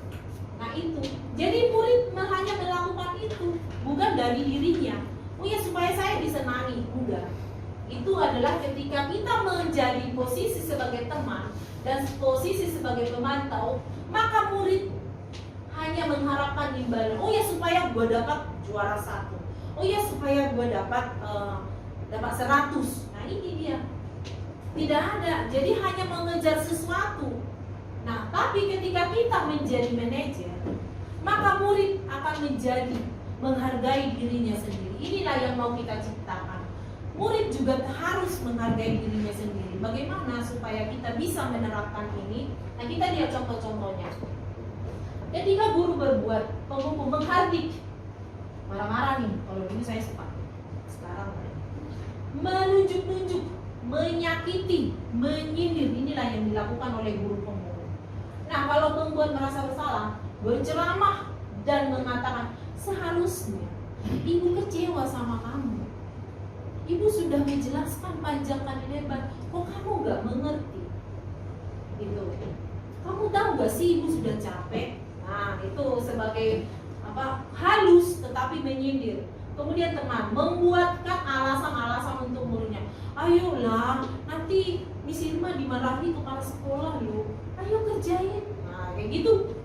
Speaker 1: Nah itu, jadi murid hanya melakukan itu, bukan dari dirinya. Oh iya supaya saya disenangi, enggak. Itu adalah ketika kita menjadi posisi sebagai teman dan posisi sebagai pemantau, maka murid hanya mengharapkan imbalan. Oh ya supaya gue dapat juara 1, oh ya supaya gue dapat 100. Nah ini dia, tidak ada. Jadi hanya mengejar sesuatu. Nah tapi ketika kita menjadi manajer, maka murid akan menjadi menghargai dirinya sendiri. Inilah yang mau kita ciptakan. Murid juga harus menghargai dirinya sendiri. Bagaimana supaya kita bisa menerapkan ini? Nah kita lihat contoh-contohnya. Ketika guru berbuat penghukum, menghardik, marah-marah nih, kalau dulu saya suka, sekarang menunjuk-nunjuk, menyakiti, menyindir, inilah yang dilakukan oleh guru penghukum. Nah kalau membuat merasa bersalah, berceramah dan mengatakan seharusnya ibu kecewa sama kamu, ibu sudah menjelaskan panjang kali lebar, kok kamu gak mengerti gitu. Kamu tahu gak sih ibu sudah capek. Nah itu sebagai halus tetapi menyindir. Kemudian teman membuatkan alasan-alasan untuk muridnya. Ayolah, nanti Miss Irma dimarahi kepala sekolah loh, ayo kerjain. Nah kayak gitu.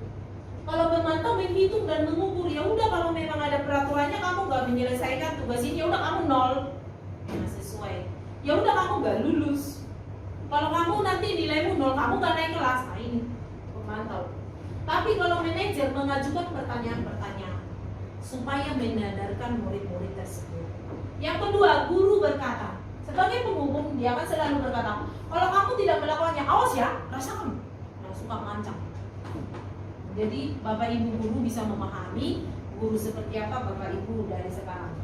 Speaker 1: Kalau pemantau menghitung dan mengukur, ya udah kalau memang ada peraturannya kamu nggak menyelesaikan tugas ini, ya udah kamu 0. Nah sesuai. Ya udah kamu nggak lulus. Kalau kamu nanti nilaimu 0, kamu nggak naik kelas. Nah ini pemantau. Tapi kalau manajer mengajukan pertanyaan-pertanyaan supaya menyadarkan murid-murid tersebut. Yang kedua, guru berkata, sebagai penghukum dia akan selalu berkata, kalau kamu tidak melakukannya, awas ya, rasakan. Nah, suka mengancam. Jadi Bapak Ibu guru bisa memahami guru seperti apa Bapak Ibu dari sekarang.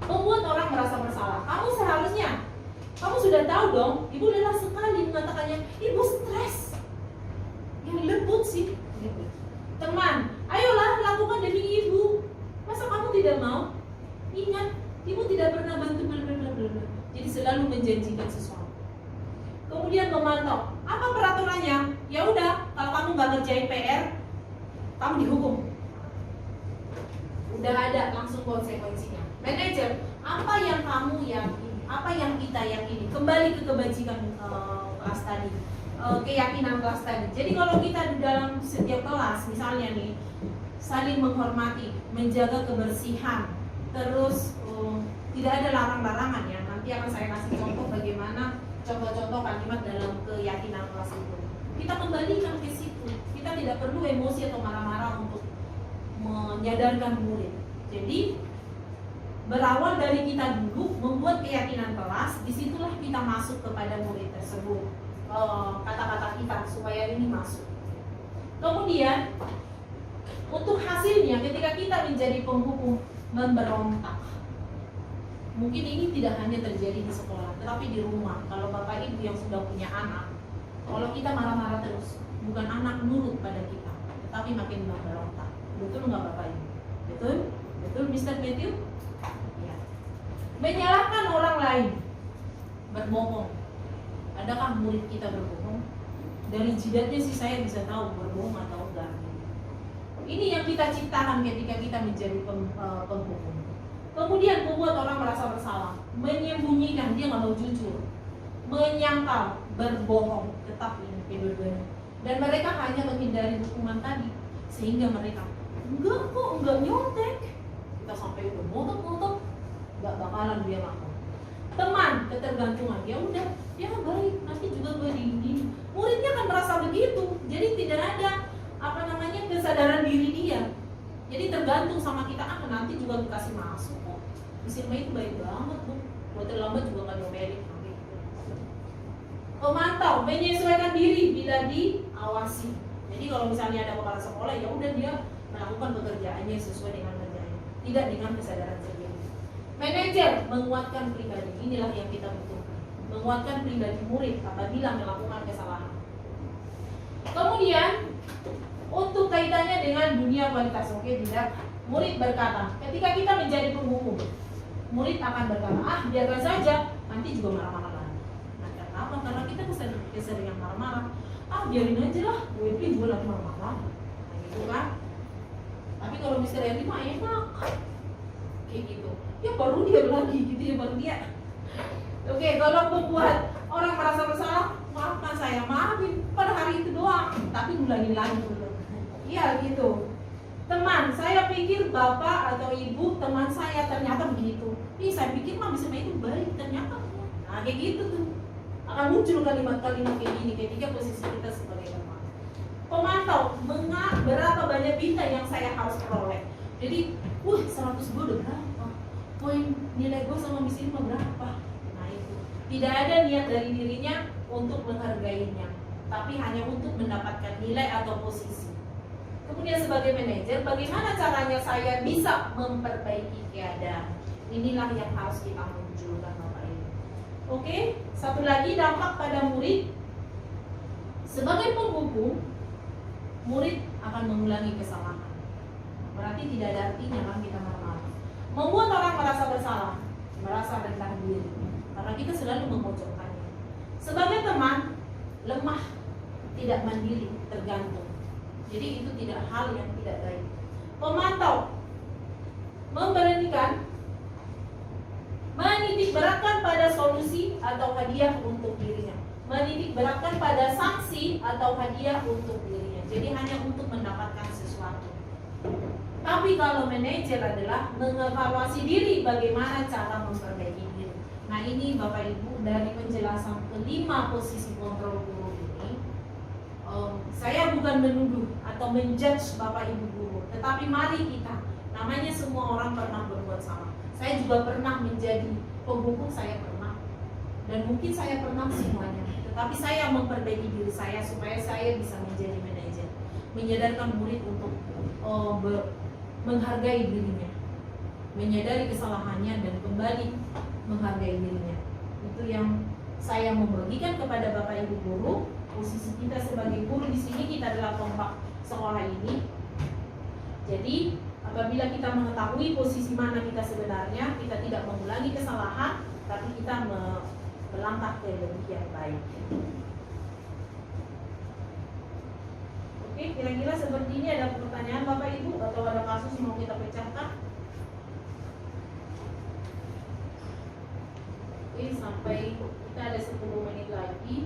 Speaker 1: Membuat orang merasa bersalah. Kamu seharusnya, kamu sudah tahu dong, ibu lelah sekali mengatakannya, ibu stres. Yang lembut sih. Teman, ayolah lakukan demi ibu. Masa kamu tidak mau? Ingat, ibu tidak pernah bantu blablabla. Jadi selalu menjanjikan sesuatu. Kemudian memantau, apa peraturannya? Ya udah, kalau kamu nggak ngerjain PR, kamu dihukum. Udah ada langsung konsekuensinya. Manajer, apa yang kamu yakini? Apa yang kita yakini? Kembali ke kebajikan kelas tadi, keyakinan kelas tadi. Jadi kalau kita di dalam setiap kelas, misalnya nih, saling menghormati, menjaga kebersihan, terus tidak ada larang-larangan ya. Nanti akan saya kasih contoh bagaimana contoh-contoh kalimat dalam keyakinan kelas itu. Kita kembalikan ke situ. Kita tidak perlu emosi atau marah-marah untuk menyadarkan murid. Jadi berawal dari kita duduk, membuat keyakinan kelas, disitulah kita masuk kepada murid tersebut. Kata-kata kita supaya ini masuk. Kemudian untuk hasilnya ketika kita menjadi penghukum memberontak. Mungkin ini tidak hanya terjadi di sekolah, tetapi di rumah. Kalau bapak ibu yang sudah punya anak, kalau kita marah-marah terus, bukan anak nurut pada kita, tetapi makin memberontak. Betul nggak bapak ibu? Betul? Betul Mr. Matthew? Ya. Menyalahkan orang lain, berbohong. Adakah murid kita berbohong? Dari jidatnya sih saya bisa tahu berbohong atau enggak. Ini yang kita ciptakan ketika kita menjadi penghukum. Kemudian membuat orang merasa bersalah, menyembunyikan, dia nggak mau jujur, menyangkal, berbohong, tetap ini kedua-duanya. Dan mereka hanya menghindari hukuman tadi, sehingga mereka enggak kok, enggak nyontek. Kita sampai udah motok-motok, enggak bakalan dia lakukan. Teman, ketergantungan, ya udah, ya baik, nanti juga gue ini. Muridnya kan merasa begitu, jadi tidak ada kesadaran diri dia. Jadi tergantung sama kita, nanti juga dikasih masuk kok. Di sini itu baik banget bu, buat terlambat juga nggak diomelin. Memantau, menyesuaikan diri bila diawasi. Jadi kalau misalnya ada kepala sekolah, ya udah dia melakukan pekerjaannya sesuai dengan kerjaannya, tidak dengan kesadaran sendiri. Manajer, menguatkan pribadi, inilah yang kita butuhkan. Menguatkan pribadi murid apabila melakukan kesalahan. Kemudian untuk kaitannya dengan dunia kualitas, oke tidak? Murid berkata, ketika kita menjadi penghukum, murid akan berkata, biarkan saja, nanti juga marah-marah lagi. Nah, kenapa? Karena kita keseringan marah-marah. Biarin aja lah, gue juga lagi marah-marah. Nah, gitu kan? Tapi kalau Mr. Endi mah enak, kayak gitu. Ya baru dia lagi gitu ya, baru dia. Oke, kalau membuat orang merasa bersalah, maafkan saya, maafin pada hari itu doang, tapi ngulangin lagi dulu. Iya gitu. Teman, saya pikir bapak atau ibu teman saya ternyata begitu. Saya pikir mah bisa itu baik, ternyata. Nah kayak gitu tuh. Akan muncul kalimat-kalimat kayak gini ketika posisi kita sebagai teman. Pemantau, berapa banyak bintang yang saya harus peroleh. Jadi, 100 gue udah berapa? Poin nilai gue sama Miss ini berapa? Nah itu. Tidak ada niat dari dirinya untuk menghargainya, tapi hanya untuk mendapatkan nilai atau posisi. Kemudian sebagai manajer, bagaimana caranya saya bisa memperbaiki keadaan? Inilah yang harus kita munculkan Bapak Ibu. Oke, satu lagi dampak pada murid. Sebagai penghukum, murid akan mengulangi kesalahan. Berarti tidak ada artinya kan kita marah-marah. Membuat orang merasa bersalah, merasa rendah diri, karena kita selalu memojokkannya. Sebagai teman, lemah, tidak mandiri, tergantung. Jadi itu tidak hal yang tidak baik. Pemantau, memberhentikan, menitik beratkan pada solusi atau hadiah untuk dirinya, menitik beratkan pada sanksi atau hadiah untuk dirinya. Jadi hanya untuk mendapatkan sesuatu. Tapi kalau manajer adalah mengevaluasi diri, bagaimana cara memperbaiki diri. Nah ini Bapak Ibu dari penjelasan kelima posisi kontrol guru ini, saya bukan menuduh atau menjudge Bapak Ibu guru, tetapi mari kita, namanya semua orang pernah berbuat salah. Saya juga pernah menjadi penghukum, saya pernah, dan mungkin saya pernah semuanya. Tetapi saya memperbaiki diri saya supaya saya bisa menjadi manajer, menyadarkan murid untuk menghargai dirinya, menyadari kesalahannya dan kembali menghargai dirinya. Itu yang saya membagikan kepada Bapak Ibu guru. Posisi kita sebagai guru di sini, kita adalah kompak sekolah ini. Jadi apabila kita mengetahui posisi mana kita sebenarnya, kita tidak mengulangi kesalahan, tapi kita melangkah ke lebih yang baik. Oke, kira-kira seperti ini. Ada pertanyaan Bapak Ibu atau ada kasus yang mau kita pecahkan? Oke, sampai kita ada 10 menit lagi.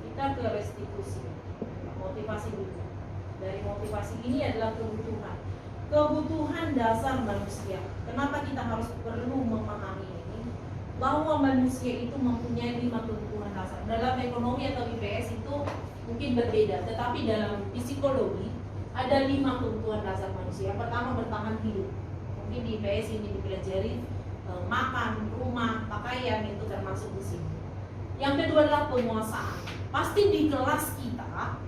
Speaker 1: Kita ke restitusi, motivasi dulu. Dari motivasi ini adalah kebutuhan dasar manusia. Kenapa kita harus perlu memahami ini? bahwa manusia itu mempunyai 5 kebutuhan dasar. Dalam ekonomi atau IPS itu mungkin berbeda, tetapi dalam psikologi ada 5 kebutuhan dasar manusia. Yang pertama bertahan hidup. Mungkin di IPS ini dipelajari makan, rumah, pakaian itu termasuk di sini. Yang kedua adalah penguasaan. Pasti di kelas kita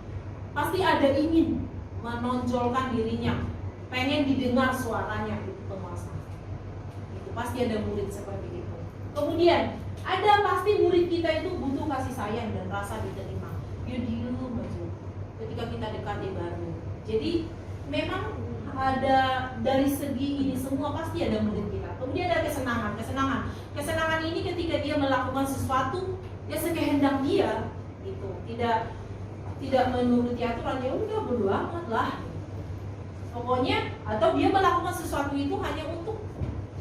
Speaker 1: pasti ada ingin menonjolkan dirinya, pengen didengar suaranya, itu penguasaan. Itu pasti ada murid seperti itu. Kemudian ada pasti murid kita itu butuh kasih sayang dan rasa diterima. Dia maju ketika kita dekati baru. Jadi memang ada dari segi ini semua pasti ada murid kita. Kemudian ada kesenangan ini ketika dia melakukan sesuatu ya sekehendak dia, itu tidak menuruti aturan, ya udah bodo amat lah pokoknya, atau dia melakukan sesuatu itu hanya untuk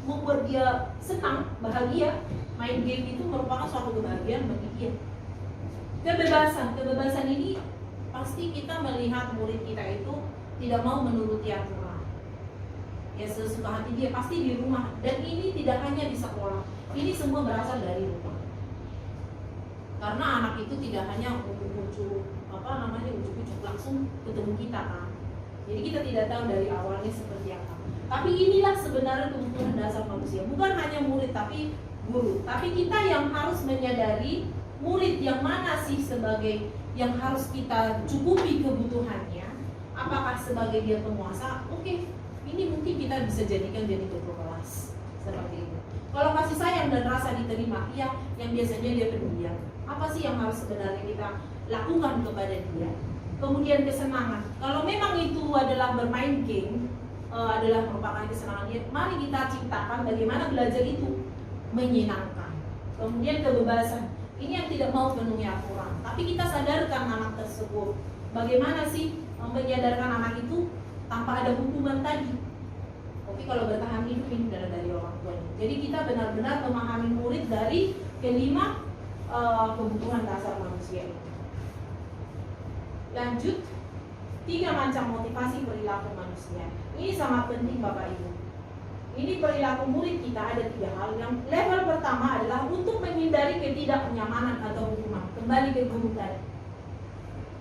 Speaker 1: membuat dia senang, bahagia. Main game itu merupakan suatu kebahagiaan bagi dia. Kebebasan ini pasti kita melihat murid kita itu tidak mau menuruti aturan, ya sesuka hati dia, pasti di rumah. Dan ini tidak hanya di sekolah, ini semua berasal dari rumah. Karena anak itu tidak hanya ujuk-ujuk langsung ketemu kita kan. Jadi kita tidak tahu dari awalnya seperti apa. Tapi inilah sebenarnya kebutuhan dasar manusia. Bukan hanya murid tapi guru. Tapi kita yang harus menyadari murid yang mana sih sebagai yang harus kita cukupi kebutuhannya. Apakah sebagai dia penguasa? Oke, ini mungkin kita bisa jadikan jadi guru kelas seperti itu. Kalau kasih sayang dan rasa diterima, ya yang biasanya dia pendiam. Apa sih yang harus sebenarnya kita lakukan kepada dia? Kemudian kesenangan. Kalau memang itu adalah bermain game, adalah merupakan kesenangan dia, mari kita ciptakan bagaimana belajar itu menyenangkan. Kemudian kebebasan. Ini yang tidak mau penuhi aturan, tapi kita sadarkan anak tersebut. Bagaimana sih menyadarkan anak itu tanpa ada hukuman tadi? Oke, kalau bertahan hidup ini dari orang tuanya. Jadi kita benar-benar memahami murid dari kelima kebutuhan dasar manusia itu. Lanjut, 3 macam motivasi perilaku manusia. Ini sangat penting Bapak Ibu. Ini perilaku murid kita ada 3 hal. Yang level pertama adalah untuk menghindari ketidaknyamanan atau hukuman. Kembali ke guru tadi.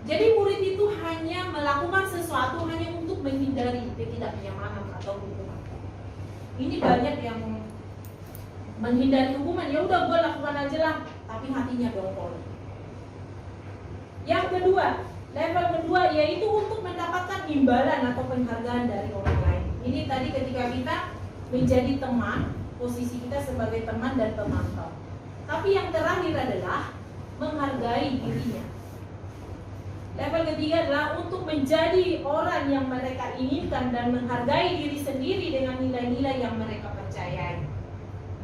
Speaker 1: Jadi murid itu hanya melakukan sesuatu hanya untuk menghindari ketidaknyamanan atau hukuman. Ini banyak yang menghindari hukuman, ya udah gue lakukan aja lah, tapi hatinya dongkol. Yang kedua, level kedua yaitu untuk mendapatkan imbalan atau penghargaan dari orang lain. Ini tadi ketika kita menjadi teman, posisi kita sebagai teman dan pemantau. Tapi yang terakhir adalah menghargai dirinya. Level ketiga adalah untuk menjadi orang yang mereka inginkan dan menghargai diri sendiri dengan nilai-nilai yang mereka percayai.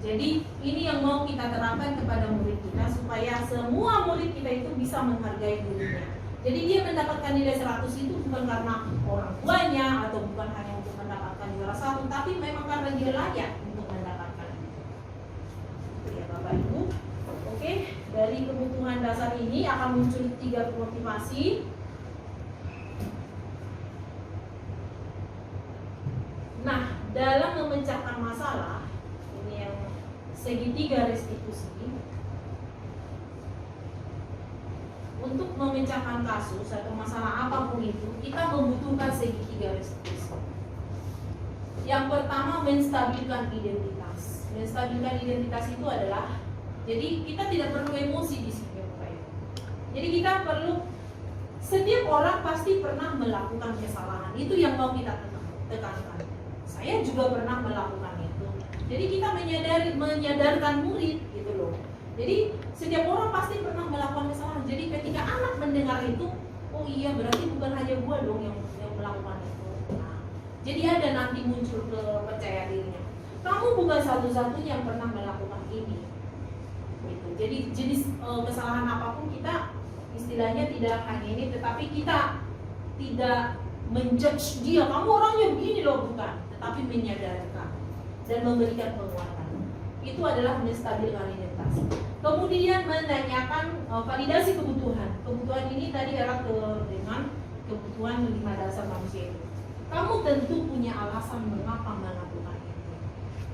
Speaker 1: Jadi ini yang mau kita terapkan kepada murid kita supaya semua murid kita itu bisa menghargai dirinya. Jadi dia mendapatkan nilai 100 itu bukan karena orang tuanya atau bukan hanya untuk mendapatkan juara 1, tapi memang karena dia layak untuk mendapatkan itu. Ya Bapak Ibu. Oke, dari kebutuhan dasar ini akan muncul 3 motivasi. Nah, dalam memecahkan masalah, ini yang segitiga restitusi. Untuk memecahkan kasus atau masalah apapun itu, kita membutuhkan segitiga restitusi. Yang pertama, menstabilkan identitas. Menstabilkan identitas itu adalah, jadi kita tidak perlu emosi di sini, Bapak. Jadi kita perlu, setiap orang pasti pernah melakukan kesalahan. Itu yang mau kita tekankan. Saya juga pernah melakukan itu. Jadi kita menyadarkan murid gitu loh. Jadi setiap orang pasti pernah melakukan kesalahan. Jadi ketika anak mendengar itu, oh iya berarti bukan hanya gua dong yang melakukan itu. Nah, jadi ada nanti muncul percaya dirinya. Kamu bukan satu-satunya yang pernah melakukan ini. Gitu. Jadi jenis kesalahan apapun kita istilahnya tidak hanya ini, tetapi kita tidak menjudge dia, kamu orangnya begini loh, bukan, tetapi menyadarkan dan memberikan penguatan. Itu adalah menstabilkan identitas. Kemudian menanyakan validasi kebutuhan. Kebutuhan ini tadi erat dengan kebutuhan 5 dasar manusia itu. Kamu tentu punya alasan mengapa melakukan itu.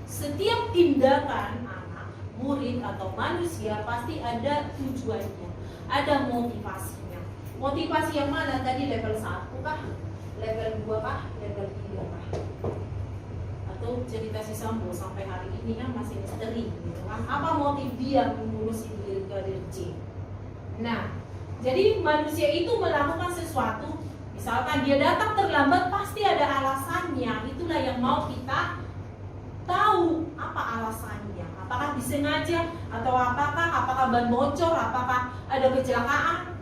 Speaker 1: Setiap tindakan anak murid atau manusia pasti ada tujuannya, ada motivasinya. Motivasi yang mana tadi, level 1 kah? Level 2 kah? Level 3 kah? Atau cerita si Sambo sampai hari ini kan masih misteri gitu kan. Apa motif dia mengurusi karir C? Nah, jadi manusia itu melakukan sesuatu, misalkan dia datang terlambat pasti ada alasannya. Itulah yang mau kita tahu, apa alasannya. Apakah disengaja atau apakah ban bocor, apakah ada kecelakaan?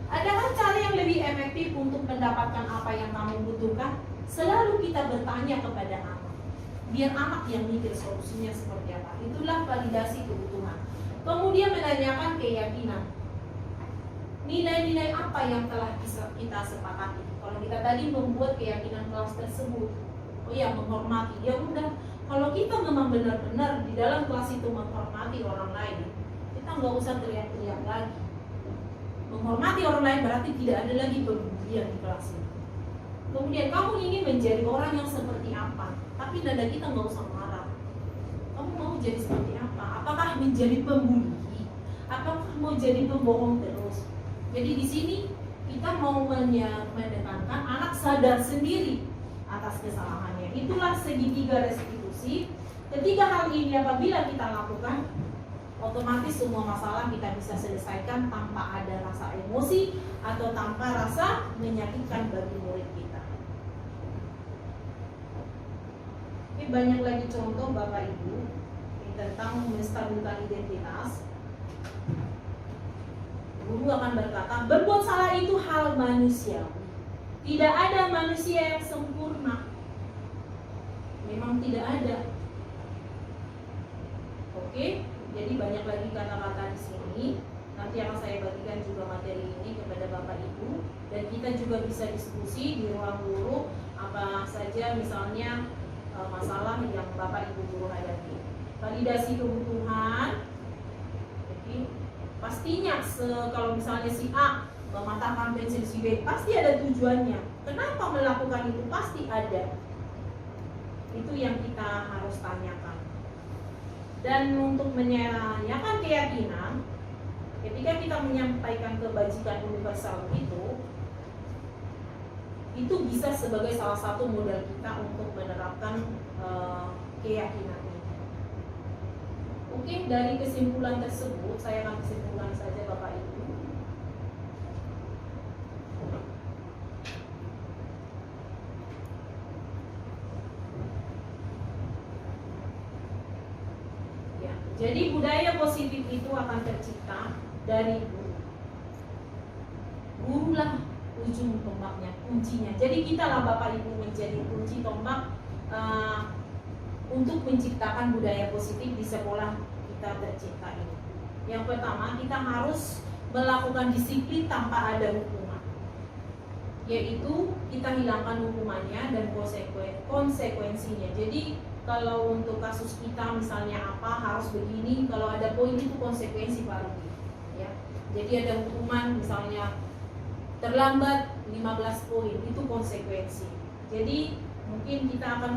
Speaker 1: Adakah cara yang lebih efektif untuk mendapatkan apa yang kamu butuhkan? Selalu kita bertanya kepada anak, biar anak yang mikir solusinya seperti apa. Itulah validasi kebutuhan. Kemudian menanyakan keyakinan. Nilai-nilai apa yang telah bisa kita sepakati? Kalau kita tadi membuat keyakinan kelas tersebut, oh ya, menghormati. Ya udah, kalau kita memang benar-benar di dalam kelas itu menghormati orang lain, kita nggak usah teriak-teriak lagi. Menghormati orang lain berarti tidak ada lagi pembulian di kelas itu. Kemudian kamu ingin menjadi orang yang seperti apa? Tapi nada kita nggak usah marah. Kamu mau jadi seperti apa? Apakah menjadi pembuli? Apakah mau jadi pembohong terus? Jadi di sini kita mau menekankan anak sadar sendiri atas kesalahannya. Itulah segitiga restitusi. Ketiga hal ini apabila kita lakukan, otomatis semua masalah kita bisa selesaikan tanpa ada rasa emosi atau tanpa rasa menyakitkan bagi murid kita. Ini banyak lagi contoh Bapak Ibu tentang menstabilkan identitas. Guru akan berkata, berbuat salah itu hal manusiawi. Tidak ada manusia yang sempurna. Memang tidak ada. Oke, jadi banyak lagi kata-kata di sini. Nanti akan saya bagikan juga materi ini kepada Bapak Ibu, dan kita juga bisa diskusi di ruang guru apa saja misalnya masalah yang Bapak Ibu guru hadapi. Validasi kebutuhan. Jadi pastinya kalau misalnya si A mematahkan pensil si B, pasti ada tujuannya. Kenapa melakukan itu? Pasti ada. Itu yang kita harus tanyakan. Dan untuk menanyakan keyakinan, ketika kita menyampaikan kebajikan universal itu bisa sebagai salah satu modal kita untuk menerapkan keyakinan ini. Oke, dari kesimpulan tersebut, saya akan kesimpulan saja Bapak Ibu. Ya, jadi budaya positif itu akan tercipta dari guru. Gurulah ujung tombaknya, kuncinya. Jadi kita lah Bapak Ibu menjadi kunci tombak untuk menciptakan budaya positif di sekolah kita tercipta ini. Yang pertama, kita harus melakukan disiplin tanpa ada hukuman, yaitu kita hilangkan hukumannya dan konsekuensinya. Jadi kalau untuk kasus kita misalnya apa harus begini, kalau ada poin itu konsekuensi baru ya. Jadi ada hukuman misalnya terlambat 15 poin, itu konsekuensi. Jadi mungkin kita akan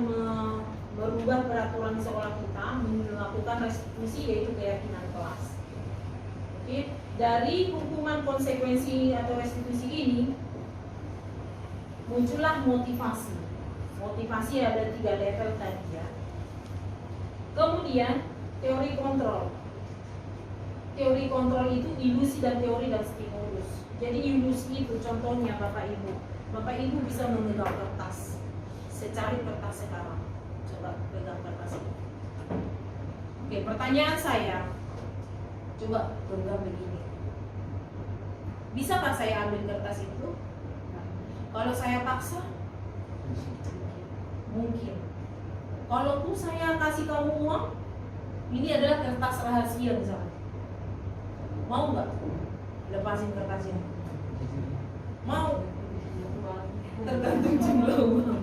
Speaker 1: merubah peraturan di sekolah kita, melakukan restitusi yaitu keyakinan kelas. Oke, dari hukuman konsekuensi atau restitusi ini muncullah motivasi. Motivasi ada 3 level tadi ya. Kemudian teori kontrol. Teori kontrol itu ilusi dan teori dan stimulus. Jadi ilusi itu contohnya Bapak Ibu. Bapak Ibu bisa memegang kertas. Secari kertas sekarang. Coba pegang kertas ini. Oke, pertanyaan saya. Coba pegang begini. Bisakah saya ambil kertas itu? Kalau saya paksa? Mungkin. Kalaupun saya kasih kamu uang, ini adalah kertas rahasia misalnya. Mau nggak lepasin kertas ini? Mau? Tergantung jumlah uang.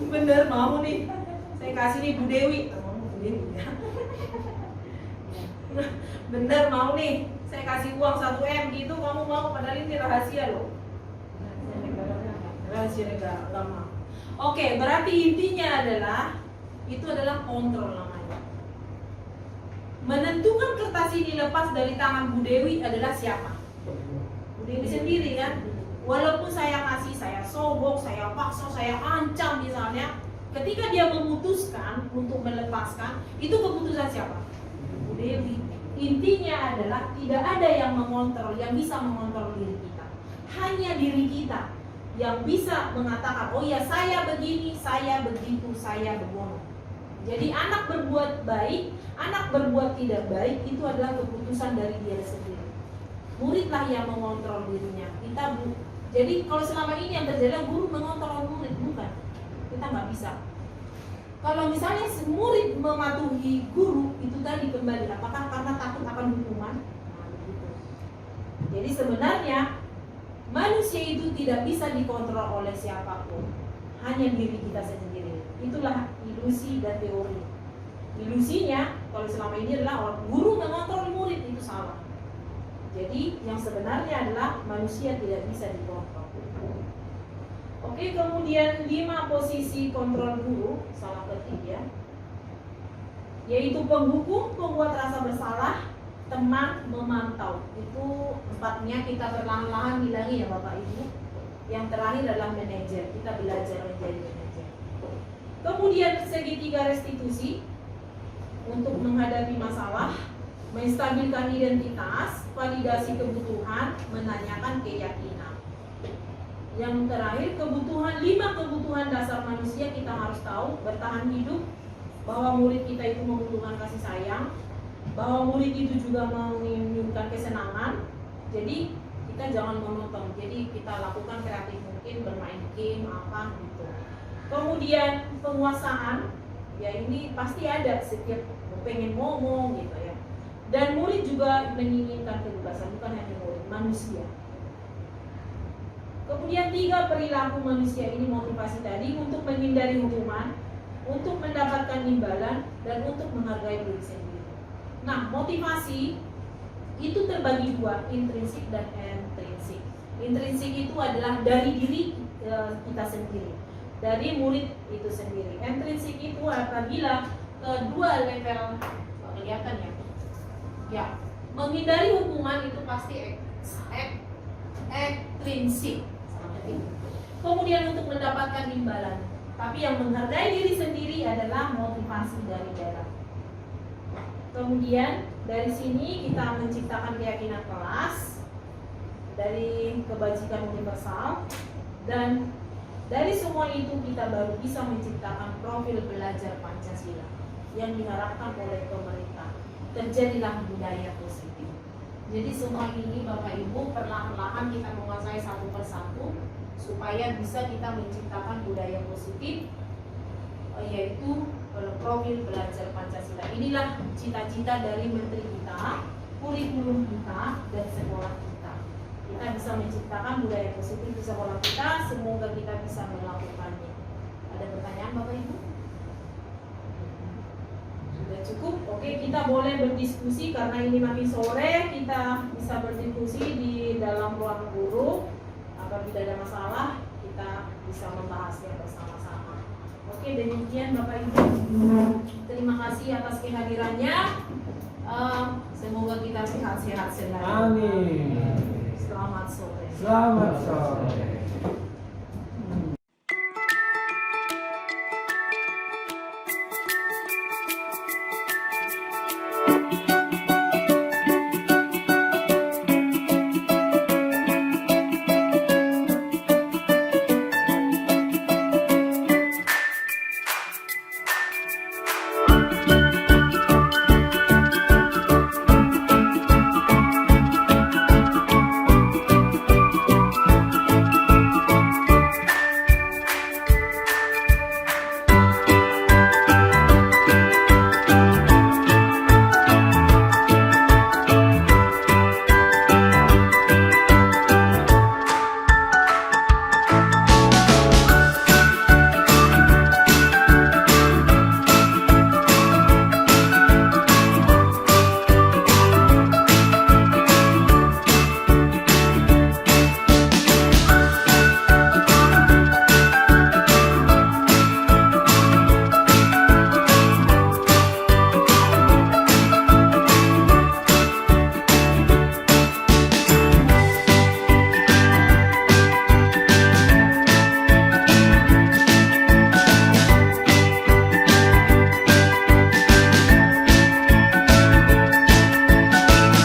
Speaker 1: Bener mau nih. Saya kasih nih Bu Dewi. Bu Dewi ya. Bener mau nih. Saya kasih uang 1 M gitu, kamu mau? Padahal ini rahasia loh. Rahasia negara lama. Oke, berarti intinya adalah itu adalah kontrol namanya. menentukan kertas ini lepas dari tangan Bu Dewi adalah siapa? Bu Dewi sendiri kan. Walaupun saya kasih, saya sogok, saya paksa, saya ancam misalnya, ketika dia memutuskan untuk melepaskan, itu keputusan siapa? Bu Dewi. Intinya adalah tidak ada yang mengontrol, yang bisa mengontrol diri kita. Hanya diri kita yang bisa mengatakan, oh ya saya begini, saya begitu, saya begono. Jadi anak berbuat baik, anak berbuat tidak baik, itu adalah keputusan dari dia sendiri. Muridlah yang mengontrol dirinya. Jadi kalau selama ini yang terjadi guru mengontrol murid, bukan. Kita nggak bisa. Kalau misalnya murid mematuhi guru, itu tadi kembali, apakah karena takut akan hukuman? Nah, begitu. Jadi sebenarnya manusia itu tidak bisa dikontrol oleh siapapun, hanya diri kita sendiri. Itulah ilusi dan teori. Ilusinya, kalau selama ini adalah guru mengontrol murid, itu salah. Jadi yang sebenarnya adalah manusia tidak bisa dikontrol. Oke, kemudian 5 posisi kontrol guru, salah ketik ya, yaitu penghukum, pembuat rasa bersalah, teman, memantau. Itu 4-nya kita perlahan-lahan hilangi ya Bapak Ibu. Yang terakhir adalah manajer, kita belajar menjadi manajer. Kemudian segitiga restitusi untuk menghadapi masalah, menstabilkan identitas, validasi kebutuhan, menanyakan keyakinan. Yang terakhir, kebutuhan, 5 kebutuhan dasar manusia kita harus tahu. Bertahan hidup, bahwa murid kita itu membutuhkan kasih sayang, bahwa murid itu juga menginginkan kesenangan. Jadi kita jangan monoton, jadi kita lakukan kreatif mungkin, bermain game apa gitu. Kemudian penguasaan, ya ini pasti ada, setiap pengen ngomong gitu ya. Dan murid juga menginginkan kebebasan, bukan hanya murid, manusia. Kemudian 3 perilaku manusia ini, motivasi tadi, untuk menghindari hukuman, untuk mendapatkan imbalan, dan untuk menghargai diri sendiri. Nah, motivasi itu terbagi 2, intrinsik dan ekstrinsik. Intrinsik itu adalah dari diri kita sendiri, dari murid itu sendiri. Ekstrinsik itu apabila kedua level, kelihatan ya? Ya, menghindari hukuman itu pasti ekstrinsik. Kemudian untuk mendapatkan imbalan, tapi yang menghargai diri sendiri adalah motivasi dari dalam. Kemudian dari sini kita menciptakan keyakinan kelas, dari kebajikan universal, dan dari semua itu kita baru bisa menciptakan profil belajar Pancasila yang diharapkan oleh pemerintah. Terjadilah budaya positif. Jadi semua ini Bapak Ibu perlahan-lahan kita menguasai satu persatu supaya bisa kita menciptakan budaya positif, yaitu profil belajar Pancasila. Inilah cita-cita dari menteri kita, kurikulum kita, dan sekolah kita. Kita bisa menciptakan budaya positif di sekolah kita, semoga kita bisa melakukannya. Ada pertanyaan Bapak Ibu? Sudah cukup? Oke, kita boleh berdiskusi karena ini makin sore, kita bisa berdiskusi di dalam ruang guru. Apabila ada masalah, kita bisa membahasnya bersama-sama. Oke, demikian Bapak Ibu. Terima kasih atas kehadirannya. Semoga kita sehat-sehat selalu.
Speaker 3: Amin.
Speaker 1: Selamat sore.
Speaker 3: Selamat sore.